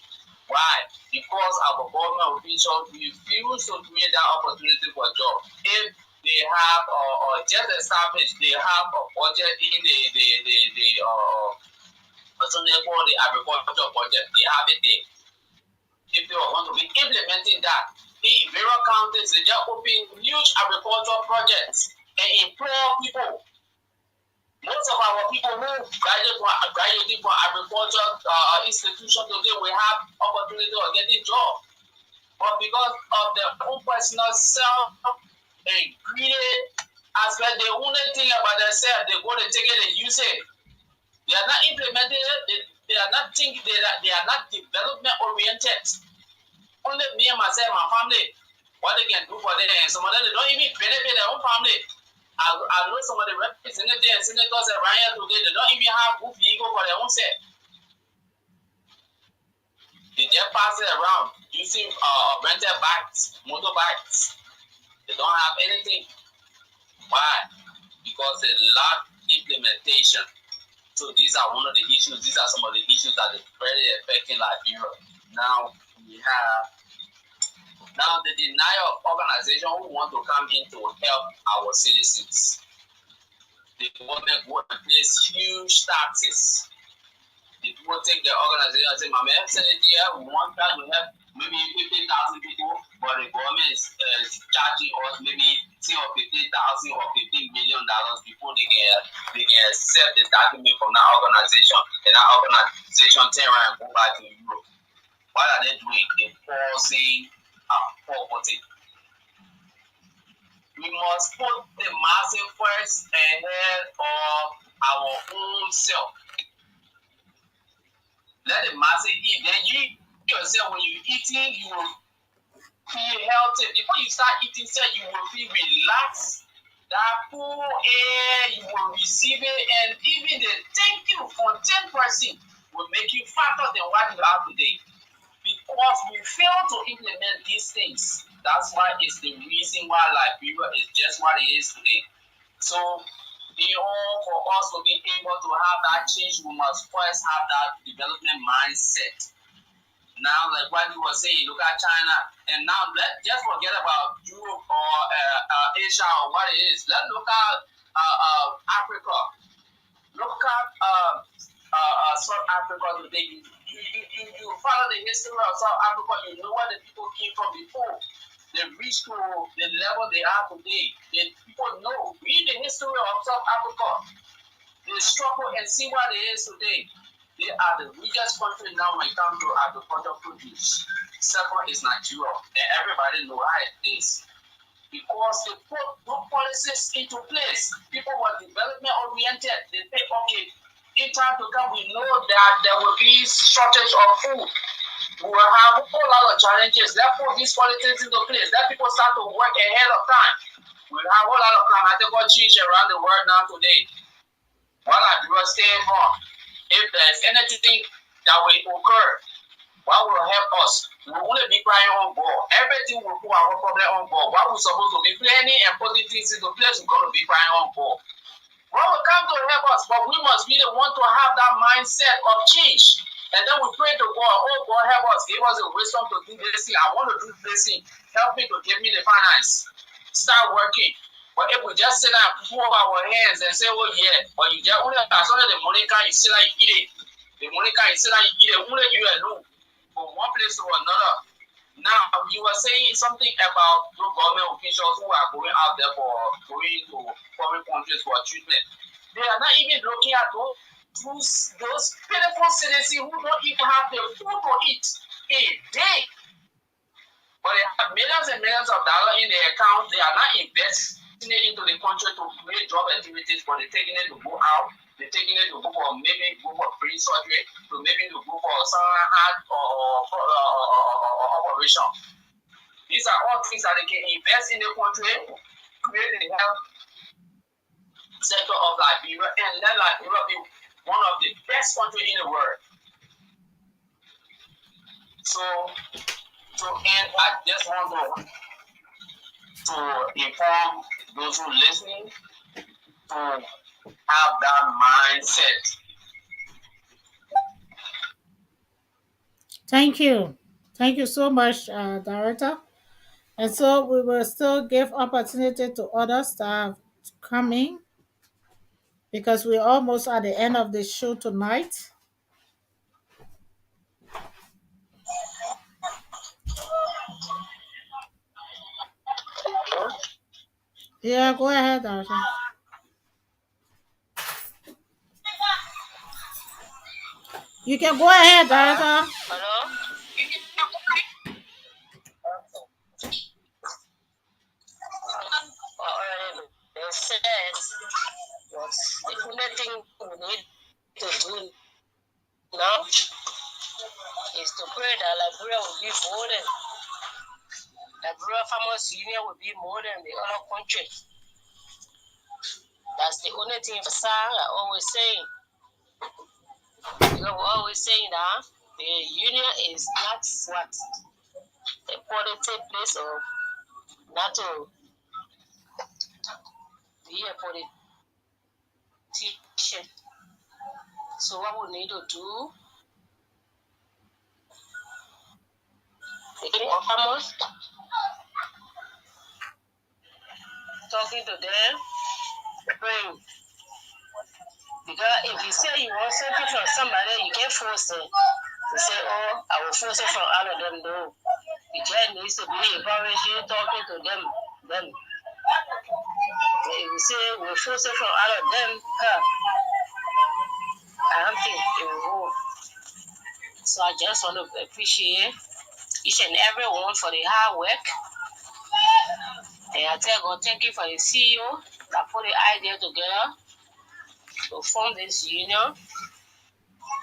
Why? Because our government officials refuse to create that opportunity for job. If they have or just established, they have a budget in the also they call the agriculture budget. They have it there. If they are going to be implementing that, in various counties, they just open huge agricultural projects and employ people. Most of our people who graduated from agriculture institutions today will have opportunity of getting jobs. But because of their own personal self and greedy aspect, the only thing about themselves, they're going to take it and use it. They are not implementing it. They are not thinking. They are not development oriented. Only me and myself, my family, what they can do for them, and some of them they don't even benefit their own family. I know some of the representatives and senators around here today, they don't even have good vehicle for their own self. They just pass it around using rental bikes, motorbikes. They don't have anything. Why? Because they lack implementation. So these are one of the issues. These are some of the issues that is very affecting Liberia. Now we have the denial of organizations who want to come in to help our citizens. The government will place huge taxes. The people take the organization and say, "My man, send it here. We want that. We have maybe 50,000 people, but the government is charging us maybe 10 or 50,000 or $15 million before they can accept the document from that organization, and that organization turn around and go back to Europe. What are they doing? They're forcing poverty. We must put the masses first ahead of our own self. Let the masses eat. Then you yourself, when you're eating, you will feel healthy. Before you start eating, you will feel relaxed. That cool air, you will receive it, and even the thank you from 10% will make you fatter than what you are today. because we fail to implement these things. That's why it's the reason why Liberia is just what it is today. So, in order for us to be able to have that change, we must first have that development mindset. Now, like what you were saying, look at China, and now let's just forget about Europe or Asia or what it is. Let's look at Africa. Look at South Africa today. You follow the history of South Africa, you know where the people came from before. They reached to the level they are today. The people know. Read the history of South Africa. They struggle and see what it is today. They are the richest country now when it comes to agricultural produce. Second is Nigeria, and everybody knows how it is. Because they put good policies into place. People were development oriented. They say, okay, in time to come, we know that there will be shortage of food. We will have a whole lot of challenges. Let's put these policies into place. Let people start to work ahead of time. We'll have a whole lot of climatic change around the world now today. What are people staying home? If there's anything that will occur, what will help us? We will only be crying on board. Everything will put our problem on board. What we're supposed to be planning and putting things into place, we're going to be crying on board. What will come to help us? But we must be the one to have that mindset of change. And then we pray to God, oh God, help us. Give us the wisdom to do this thing. I want to do this thing. Help me to give me the finance. Start working. But if we just sit down and put our hands and say, oh yeah, but you just only as long as the money can, you sit down, you eat it. The money can, you sit down, you eat it. Only you alone from one place to another. Now, you were saying something about the government officials who are going out there for going to foreign countries for treatment. They are not even looking at those pitiful citizens who don't even have the food to eat a day. But they have millions and millions of dollars in their account. They are not investing it into the country to create job activities, but they're taking it to go out. They're taking it to go for maybe go for brain surgery, to maybe to go for some heart or operation. These are all things that they can invest in the country, create the health sector of Liberia, and let Liberia be one of the best countries in the world. So, and I just want to inform those who are listening to have that mindset. Thank you. Thank you so much, Director. And so we will still give opportunity to others that have coming because we're almost at the end of the show tonight. Yeah, go ahead, Director. You can go ahead, Director. Hello? Already been said, but the only thing we need to do now is to pray that Liberia will be more than Liberia Farmers Union will be more than the other countries. That's the only thing I always saying. We're always saying that the union is not what a political place or not to be a politician. So what we need to do, the farmers, talking to them, praying. Because if you say you want something from somebody, you can't force them. To say, oh, I will force it from all of them. No. The child needs to be encouraging, talking to them. If you say we force it from all of them, I don't think it will work. So I just want to appreciate each and every one for the hard work. And I tell God, thank you for the CEO that put the idea together to form this union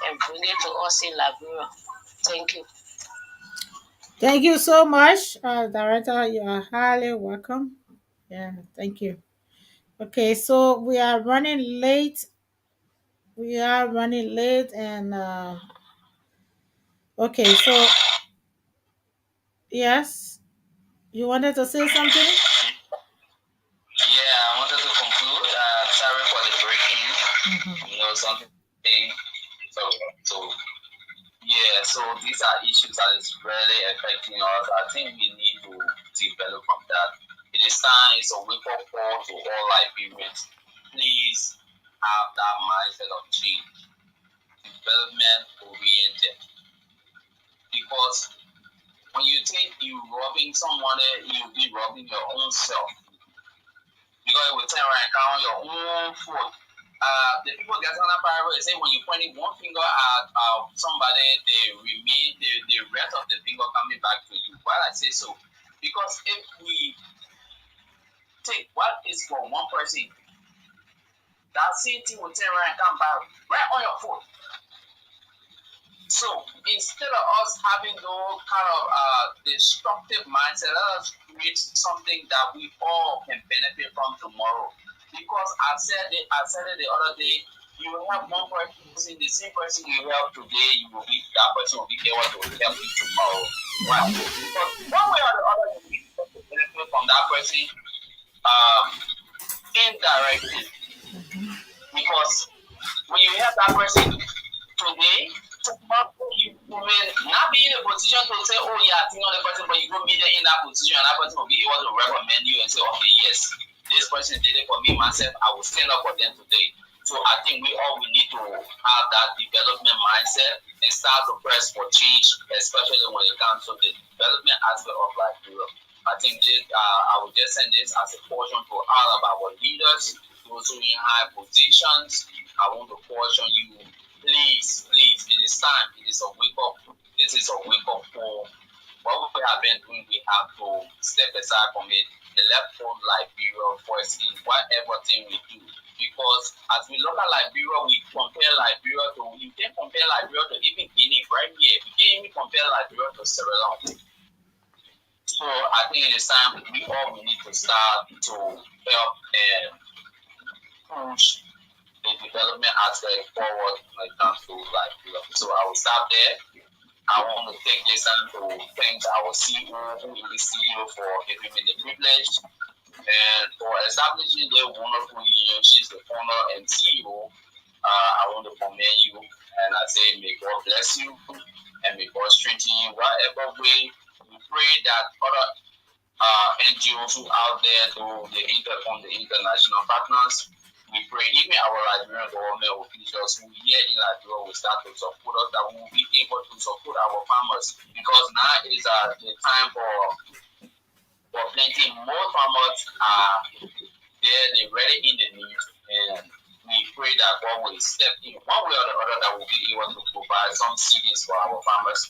and bring it to us in Liberia. Thank you. Thank you so much, Director. You are highly welcome. Yeah, thank you. Okay, so we are running late. We are running late, and okay, so Yes, you wanted to say something? Yeah, I wanted to conclude. Sorry for the break-in. Something. So, so so these are issues that is really affecting us. I think we need to develop from that. It is time. It's a wake-up call to all Liberians. Please have that mindset of change, development oriented. Because when you think you robbing someone, you'll be robbing your own self. Because it will turn around and count your own food. The people get on a parable say when you pointing one finger at somebody, the rest of the finger coming back to you. Why I say so? Because if we take what is for one person, that same thing will turn around and come back right on your foot. So instead of us having those kind of destructive mindset, let us create something that we all can benefit from tomorrow. Because I said it the other day, you will have one person, the same person you help today, that person will be able to help you tomorrow. Why? Because one way or the other, you will be able to benefit from that person um, indirectly. Because when you help that person today, tomorrow you will not be in a position to say, oh yeah, I think on the person, but you go meet them in that position and that person will be able to recommend you and say, okay, yes, this person did it for me myself, I will stand up for them today. So I think we need to have that development mindset and start to press for change, especially when it comes to the development aspect of life. I think I would just send this as a caution to all of our leaders, those who in high positions. I want to caution you, please, it is time. It is a wake up. This is a wake up call. What we have been doing, we have to step aside from it and let go Liberia first in whatever thing we do. Because as we look at Liberia, we compare Liberia to, you can compare Liberia to even Guinea right here. We can't even compare Liberia to Sierra Leone. So I think it is time we need to start to help and push the development aspect forward when it comes to Liberia. So I will stop there. I want to take this time to thank our CEO, who is the CEO, for giving me the privilege and for establishing the wonderful union. She's the founder and CEO. I want to commend you and I say, may God bless you and may God strengthen you whatever way. We pray that other NGOs who out there, through the international partners, we pray even our Liberian government officials who here in Liberia will start to support us, that we will be able to support our farmers, because now is the time for plenty more farmers are there, they ready in the need, and we pray that God will step in one way or the other, that will be able to provide some seeds for our farmers.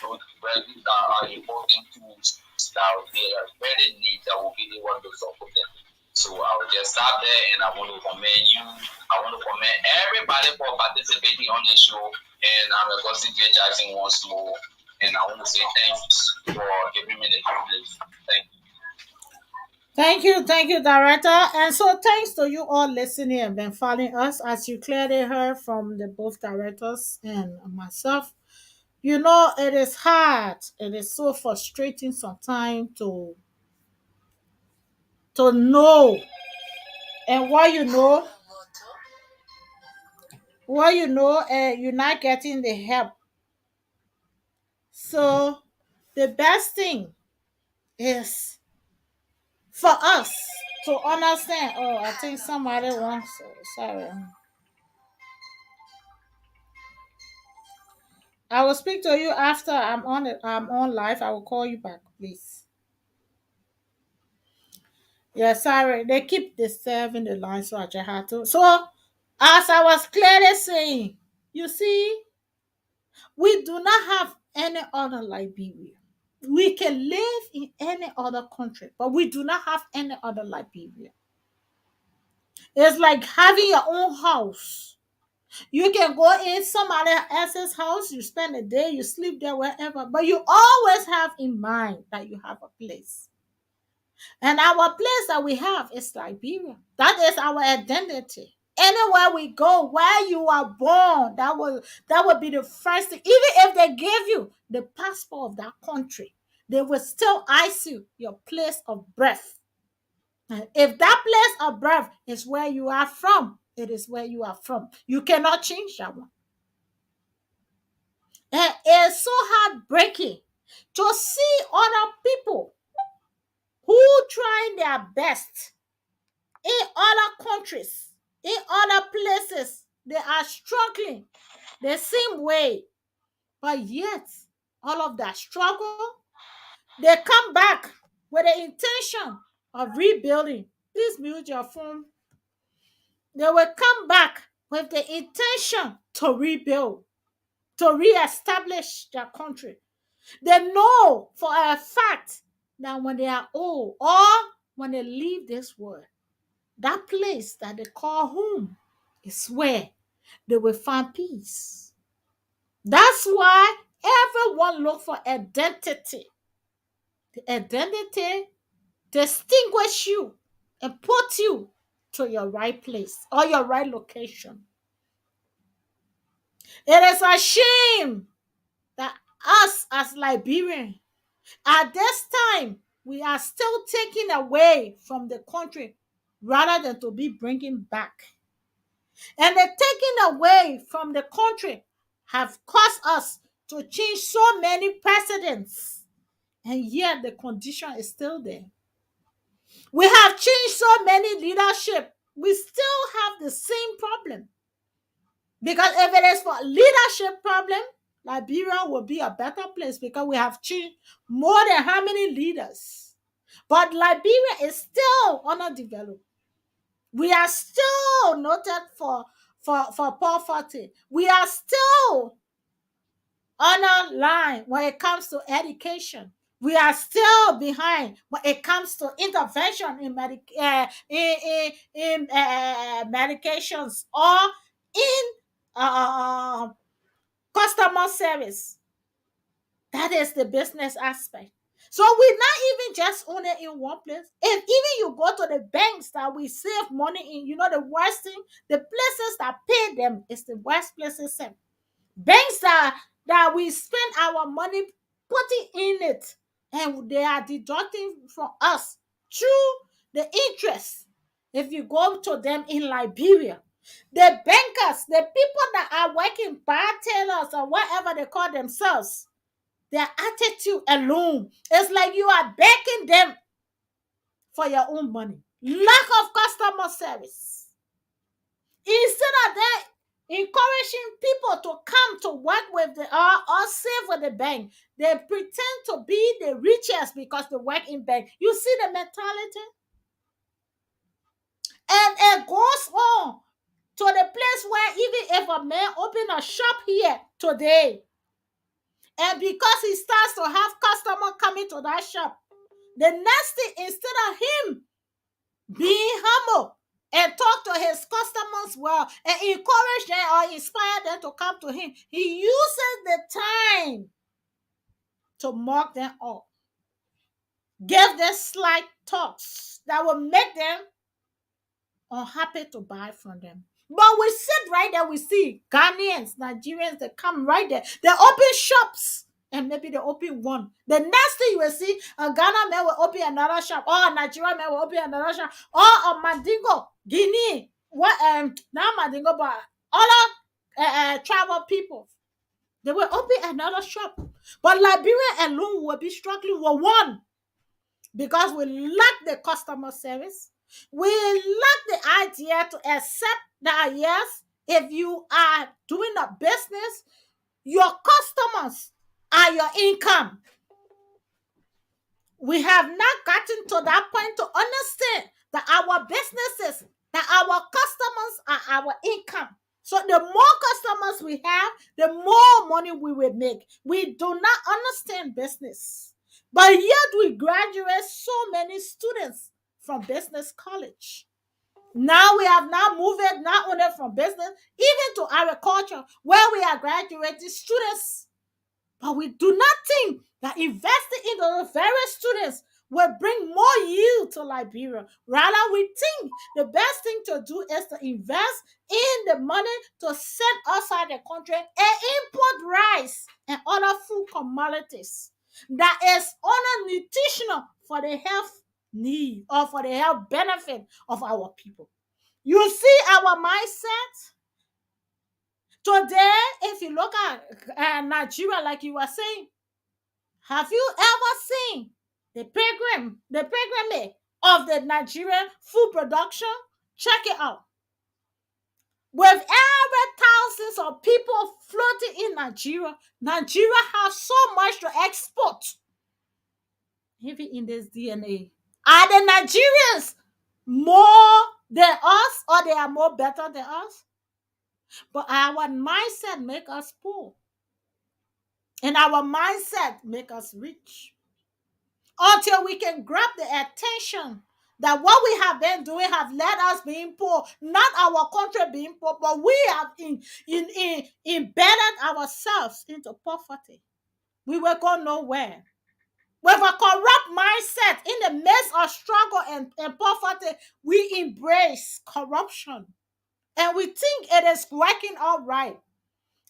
Those that are important tools that they are very need, that will be able to support them. So I will just stop there, and I want to commend you. I want to commend everybody for participating on this show. And I'm Augustine J. Jackson once more. And I want to say thanks for giving me the privilege. Thank you. Thank you, Director. And so thanks to you all listening and been following us. As you clearly heard from the both directors and myself, you know it is hard. It is so frustrating sometimes to know, and and you're not getting the help. So the best thing is for us to understand. Oh, I think somebody wants. Sorry. I will speak to you after I'm on live. I will call you back, please. Yeah, sorry. They keep disturbing the line, so I just had to. So, as I was clearly saying, you see, we do not have any other Liberia. We can live in any other country, but we do not have any other Liberia. It's like having your own house. You can go in somebody else's house, you spend a day, you sleep there, wherever, but you always have in mind that you have a place. And our place that we have is Liberia. That is our identity. Anywhere we go, where you are born, that will be the first thing. Even if they give you the passport of that country, They will still ice you your place of birth. And if that place of birth is where you are from, it is where you are from. You cannot change that one. And it's so heartbreaking to see other people who trying their best in other countries, in other places. They are struggling the same way. But yet, all of that struggle, they come back with the intention of rebuilding. Please mute your phone. They will come back with the intention to rebuild, to reestablish their country. They know for a fact that when they are old or when they leave this world, that place that they call home is where they will find peace. That's why everyone look for identity. The identity distinguish you and put you to your right place or your right location. It is a shame that us as Liberians, at this time, we are still taking away from the country rather than to be bringing back. And the taking away from the country have caused us to change so many precedents. And yet the condition is still there. We have changed so many leadership. We still have the same problem. Because if it is for leadership problem, Liberia will be a better place because we have changed more than how many leaders. But Liberia is still underdeveloped. We are still noted for poverty. We are still on a line when it comes to education. We are still behind when it comes to intervention in, medications or in customer service. That is the business aspect. So we're not even just only in one place. If even you go to the banks that we save money in, the worst thing, the places that pay them is the worst places. Banks that we spend our money putting in it, and they are deducting from us through the interest. If you go to them in Liberia, the bankers, the people that are working bartenders or whatever they call themselves, their attitude alone is like you are begging them for your own money. Lack of customer service. Instead of that, encouraging people to come to work with the or save with the bank, they pretend to be the richest because they work in bank. You see the mentality? And it goes on to the place where even if a man open a shop here today, and because he starts to have customer coming to that shop, the next thing, instead of him being humble and talk to his customers well and encourage them or inspire them to come to him, he uses the time to mock them up, give them slight talks that will make them unhappy to buy from them. But we sit right there, we see Ghanaians, Nigerians, they come right there. They open shops and maybe they open one. The next thing you will see, a Ghana man will open another shop, or a Nigerian man will open another shop, or a Mandingo, Guinea, not Mandingo, but other tribal people. They will open another shop. But Liberia alone will be struggling with one because we lack the customer service. We lack the idea to accept that, yes, if you are doing a business, your customers are your income. We have not gotten to that point to understand that our businesses, that our customers are our income. So the more customers we have, the more money we will make. We do not understand business. But yet we graduate so many students from business college. Now we have now moved it not only from business, even to agriculture, where we are graduating students. But we do not think that investing in those very students will bring more yield to Liberia. Rather, we think the best thing to do is to invest in the money to send outside the country and import rice and other food commodities. that is only nutritional for the health need or for the health benefit of our people. You see our mindset today. If you look at Nigeria, like you were saying, have you ever seen the pyramid of the Nigerian food production? Check it out. With every thousands of people floating in Nigeria, Nigeria has so much to export. Even in this DNA, are the Nigerians more than us, or they are more better than us? But our mindset make us poor, and our mindset make us rich. Until we can grab the attention that what we have been doing have led us being poor, not our country being poor, but we have embedded ourselves into poverty. We will go nowhere. With a corrupt mindset in the midst of struggle and poverty, we embrace corruption. And we think it is working all right.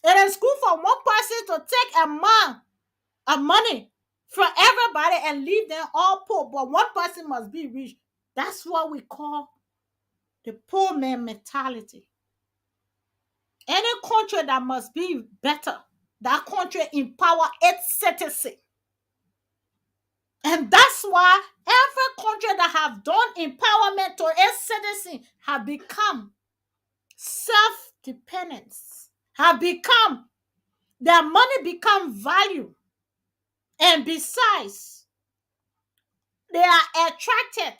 It is good for one person to take a man of money from everybody and leave them all poor, but one person must be rich. That's what we call the poor man mentality. Any country that must be better, that country empower its citizen. And that's why every country that have done empowerment to its citizen have become self-dependence, have become, their money become value. And besides, they are attracted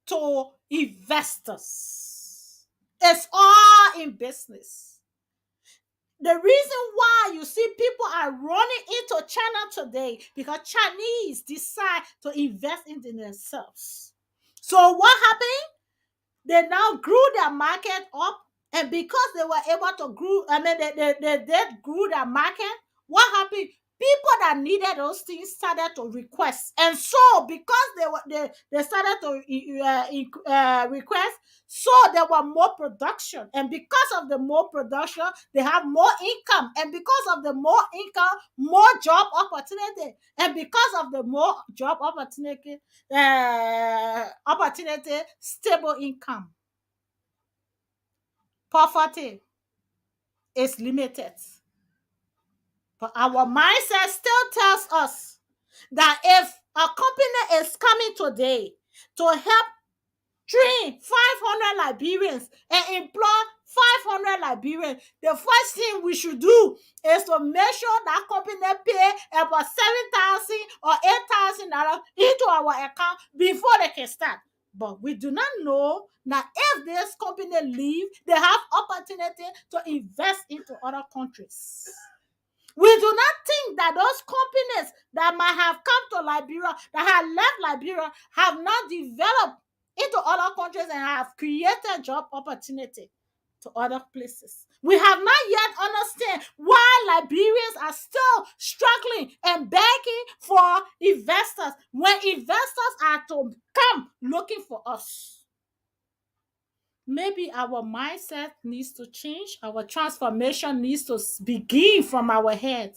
to investors. It's all in business. The reason why you see people are running into China today, because Chinese decide to invest in themselves. So what happened? They now grew their market up, and because they were able to grow, they did grew their market. What happened? People that needed those things started to request, and so because they started to request, so there were more production, and because of the more production, they have more income, and because of the more income, more job opportunity, and because of the more job opportunity, stable income. Poverty is limited. But our mindset still tells us that if a company is coming today to help train 500 Liberians and employ 500 Liberians, the first thing we should do is to make sure that company pay about 7,000 or 8,000 dollars into our account before they can start. But we do not know that if this company leave, they have opportunity to invest into other countries. We do not think that those companies that might have come to Liberia, that have left Liberia, have not developed into other countries and have created job opportunity to other places. We have not yet understand why Liberians are still struggling and begging for investors when investors are to come looking for us. Maybe our mindset needs to change. Our transformation needs to begin from our head.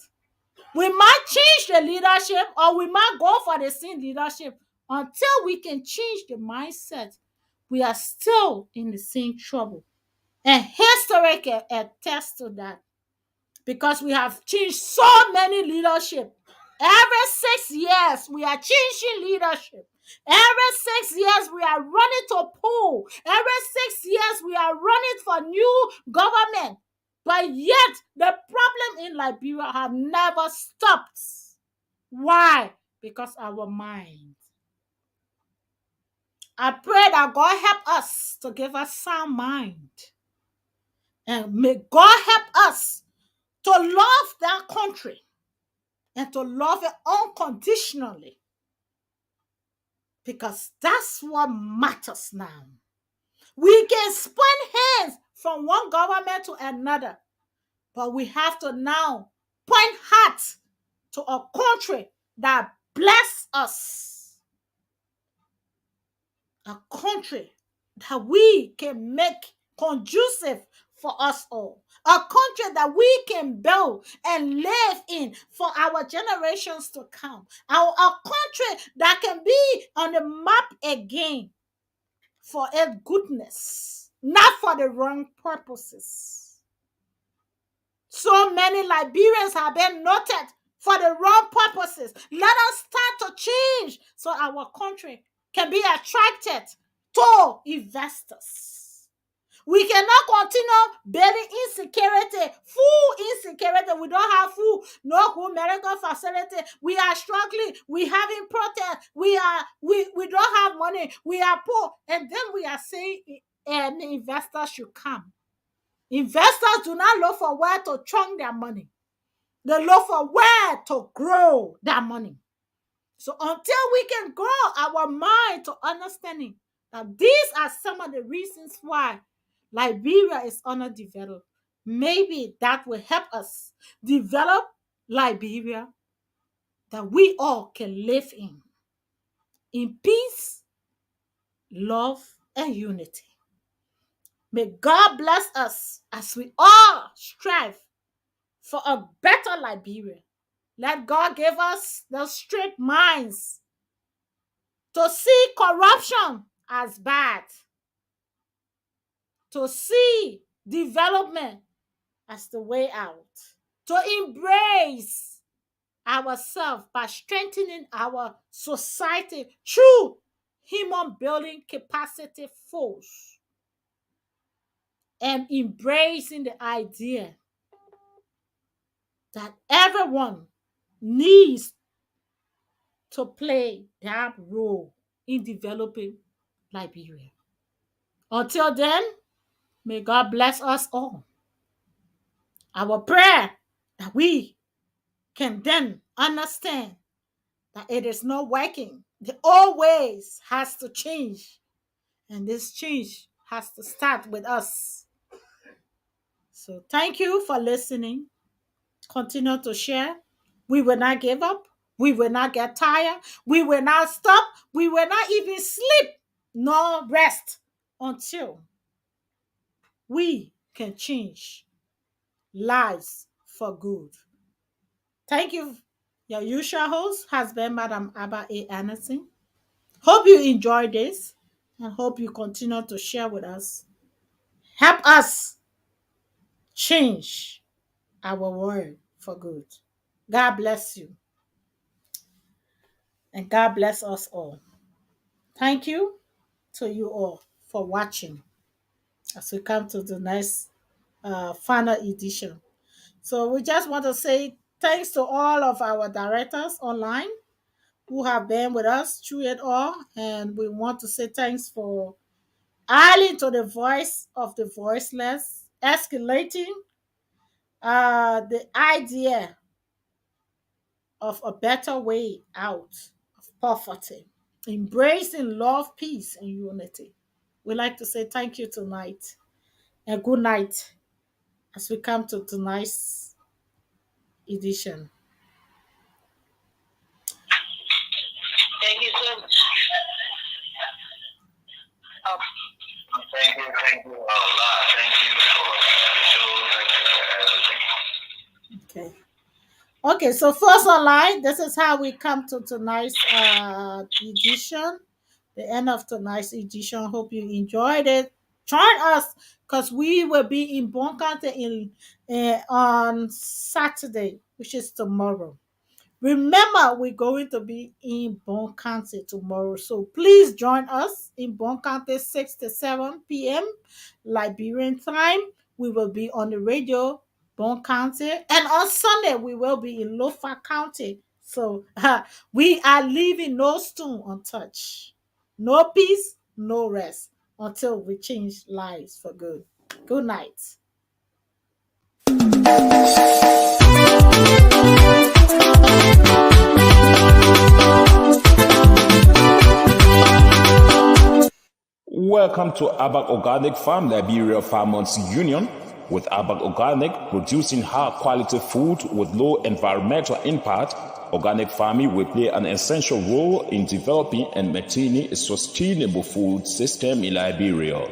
We might change the leadership, or we might go for the same leadership. Until we can change the mindset, we are still in the same trouble. And history can attest to that, because we have changed so many leadership. Every 6 years, we are changing leadership. Every 6 years, we are running to poll. Every 6 years, we are running for new government. But yet, the problem in Liberia have never stopped. Why? Because our mind. I pray that God help us to give us sound mind. And may God help us to love that country and to love it unconditionally. Because that's what matters now. We can spin hands from one government to another, but we have to now point hearts to a country that bless us. A country that we can make conducive for us all. A country that we can build and live in for our generations to come. A country that can be on the map again for its goodness, not for the wrong purposes. So many Liberians have been noted for the wrong purposes. Let us start to change so our country can be attracted to investors. We cannot continue building insecurity, food insecurity. We don't have food, no good medical facility. We are struggling. We having protests. We don't have money. We are poor, and then we are saying an investor should come. Investors do not look for where to chunk their money. They look for where to grow their money. So until we can grow our mind to understanding that these are some of the reasons why Liberia is underdeveloped, maybe that will help us develop Liberia that we all can live in peace, love, and unity. May God bless us as we all strive for a better Liberia. Let God give us the straight minds to see corruption as bad, to see development as the way out, to embrace ourselves by strengthening our society through human building capacity force, and embracing the idea that everyone needs to play that role in developing Liberia. Until then, may God bless us all. Our prayer that we can then understand that it is not working. The old ways has to change. And this change has to start with us. So thank you for listening. Continue to share. We will not give up. We will not get tired. We will not stop. We will not even sleep nor rest until we can change lives for good. Thank you. Your usual host has been Madam Abba A. Anderson. Hope you enjoyed this and hope you continue to share with us. Help us change our world for good. God bless you. And God bless us all. Thank you to you all for watching as we come to the next final edition. So we just want to say thanks to all of our directors online who have been with us through it all. And we want to say thanks for adding to the voice of the voiceless, escalating the idea of a better way out of poverty, embracing love, peace, and unity. We'd like to say thank you tonight and good night as we come to tonight's edition. Thank you so much. Thank you a lot. Thank you for the show. Thank you for everything. Okay. Okay, so first online, this is how we come to tonight's edition, the end of tonight's edition. Hope you enjoyed it. Join us because we will be in Bonkante on Saturday, which is tomorrow. Remember, we're going to be in Bonkante tomorrow, so please join us in Bonkante 6 to 7 p.m. Liberian time. We will be on the radio, Bonkante, and on Sunday we will be in Lofa County. So we are leaving no stone untouched, no peace, no rest until we change lives for good. Good night. Welcome to Abak Organic Farm Liberia Farmers Union, with Abak Organic producing high-quality food with low environmental impact. Organic farming will play an essential role in developing and maintaining a sustainable food system in Liberia.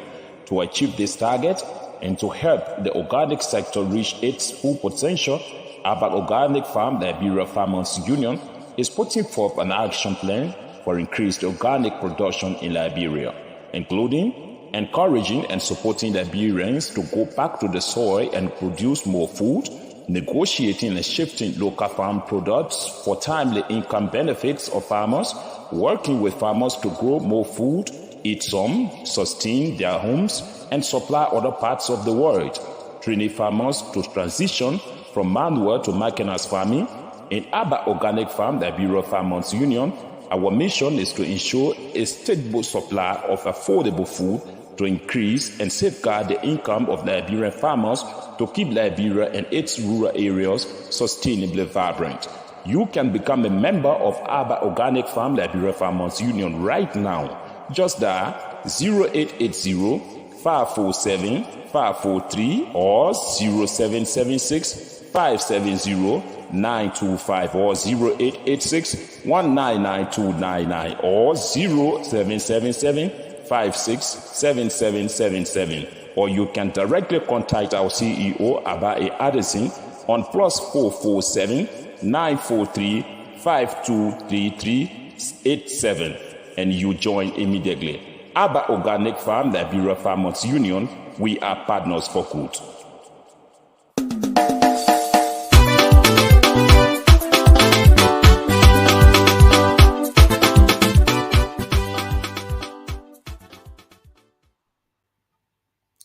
To achieve this target, And to help the organic sector reach its full potential, Abba Organic Farm Liberia Farmers Union is putting forth an action plan for increased organic production in Liberia, including encouraging and supporting Liberians to go back to the soil and produce more food, negotiating and shifting local farm products for timely income benefits of farmers, working with farmers to grow more food, eat some, sustain their homes, and supply other parts of the world, training farmers to transition from manual to mechanized farming. In Abba Organic Farm Liberia Farmers Union, our mission is to ensure a stable supply of affordable food to increase and safeguard the income of Liberian farmers to keep Liberia and its rural areas sustainably vibrant. You can become a member of Abba Organic Farm Liberia Farmers Union right now. Just dial 0880 547 543 or 0776 570 925 or 0886 199299 or 0777 567777, or you can directly contact our CEO Abae Addison on +447 943 523387 and you join immediately. Abba Organic Farm Liberia Farmers Union, we are partners for good.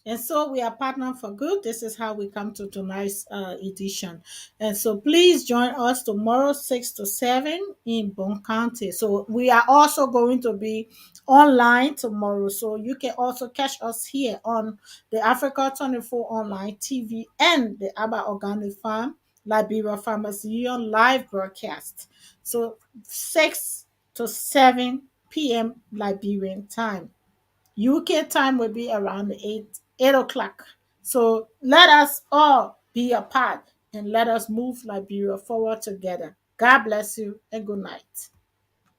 And so we are partner for good. This is how we come to tonight's edition. And so please join us tomorrow, 6 to 7 in Bon County. So we are also going to be online tomorrow. So you can also catch us here on the Africa 24 online TV and the Abba Organic Farm Liberia Farmers Union live broadcast. So 6 to 7 p.m. Liberian time. UK time will be around 8 o'clock. So let us all be a part and let us move Liberia forward together. God bless you and good night.